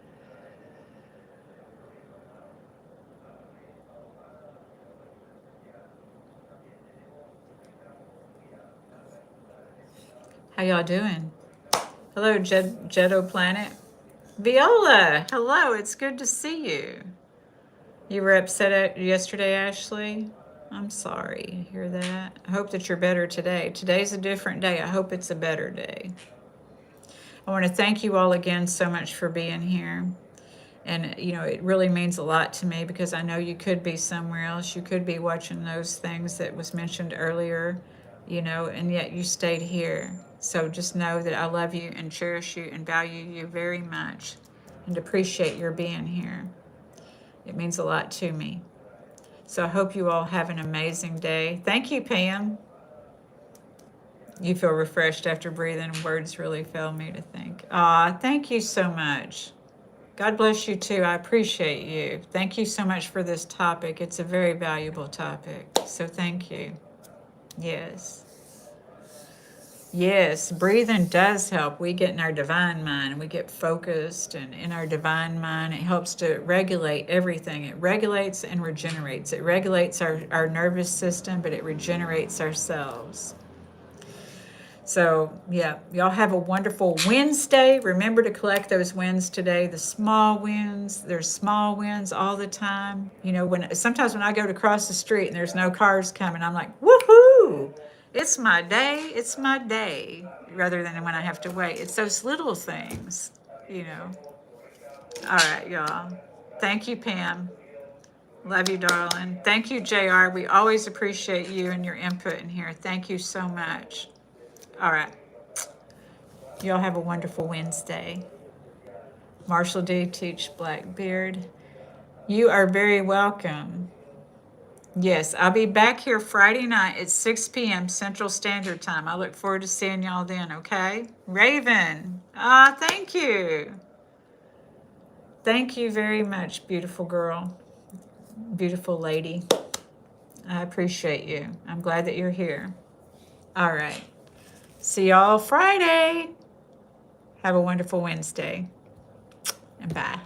How y'all doing? Hello, Jetto Planet. Viola, hello, it's good to see you. You were upset yesterday, Ashley? I'm sorry to hear that. I hope that you're better today. Today's a different day. I hope it's a better day. I want to thank you all again so much for being here. And, you know, it really means a lot to me because I know you could be somewhere else. You could be watching those things that was mentioned earlier, you know, and yet you stayed here. So just know that I love you and cherish you and value you very much and appreciate your being here. It means a lot to me. So I hope you all have an amazing day. Thank you, Pam. You feel refreshed after breathing. Words really fail me to think. Thank you so much. God bless you too. I appreciate you. Thank you so much for this topic. It's a very valuable topic. So thank you. Yes. Yes, breathing does help. We get in our divine mind and we get focused, and in our divine mind, it helps to regulate everything. It regulates and regenerates. It regulates our nervous system, but it regenerates ourselves. So, yeah, y'all have a wonderful Wednesday. Remember to collect those wins today, the small wins. There's small wins all the time. You know, sometimes when I go to cross the street and there's no cars coming, I'm like, woohoo! It's my day. It's my day. Rather than when I have to wait. It's those little things, you know. All right, y'all. Thank you, Pam. Love you, darling. Thank you, JR. We always appreciate you and your input in here. Thank you so much. All right. Y'all have a wonderful Wednesday. Marshall D. Teach Blackbeard. You are very welcome. Yes, I'll be back here Friday night at 6 p.m. Central Standard Time. I look forward to seeing y'all then, okay? Raven. Thank you. Thank you very much, beautiful girl. Beautiful lady. I appreciate you. I'm glad that you're here. All right. See y'all Friday. Have a wonderful Wednesday. And bye.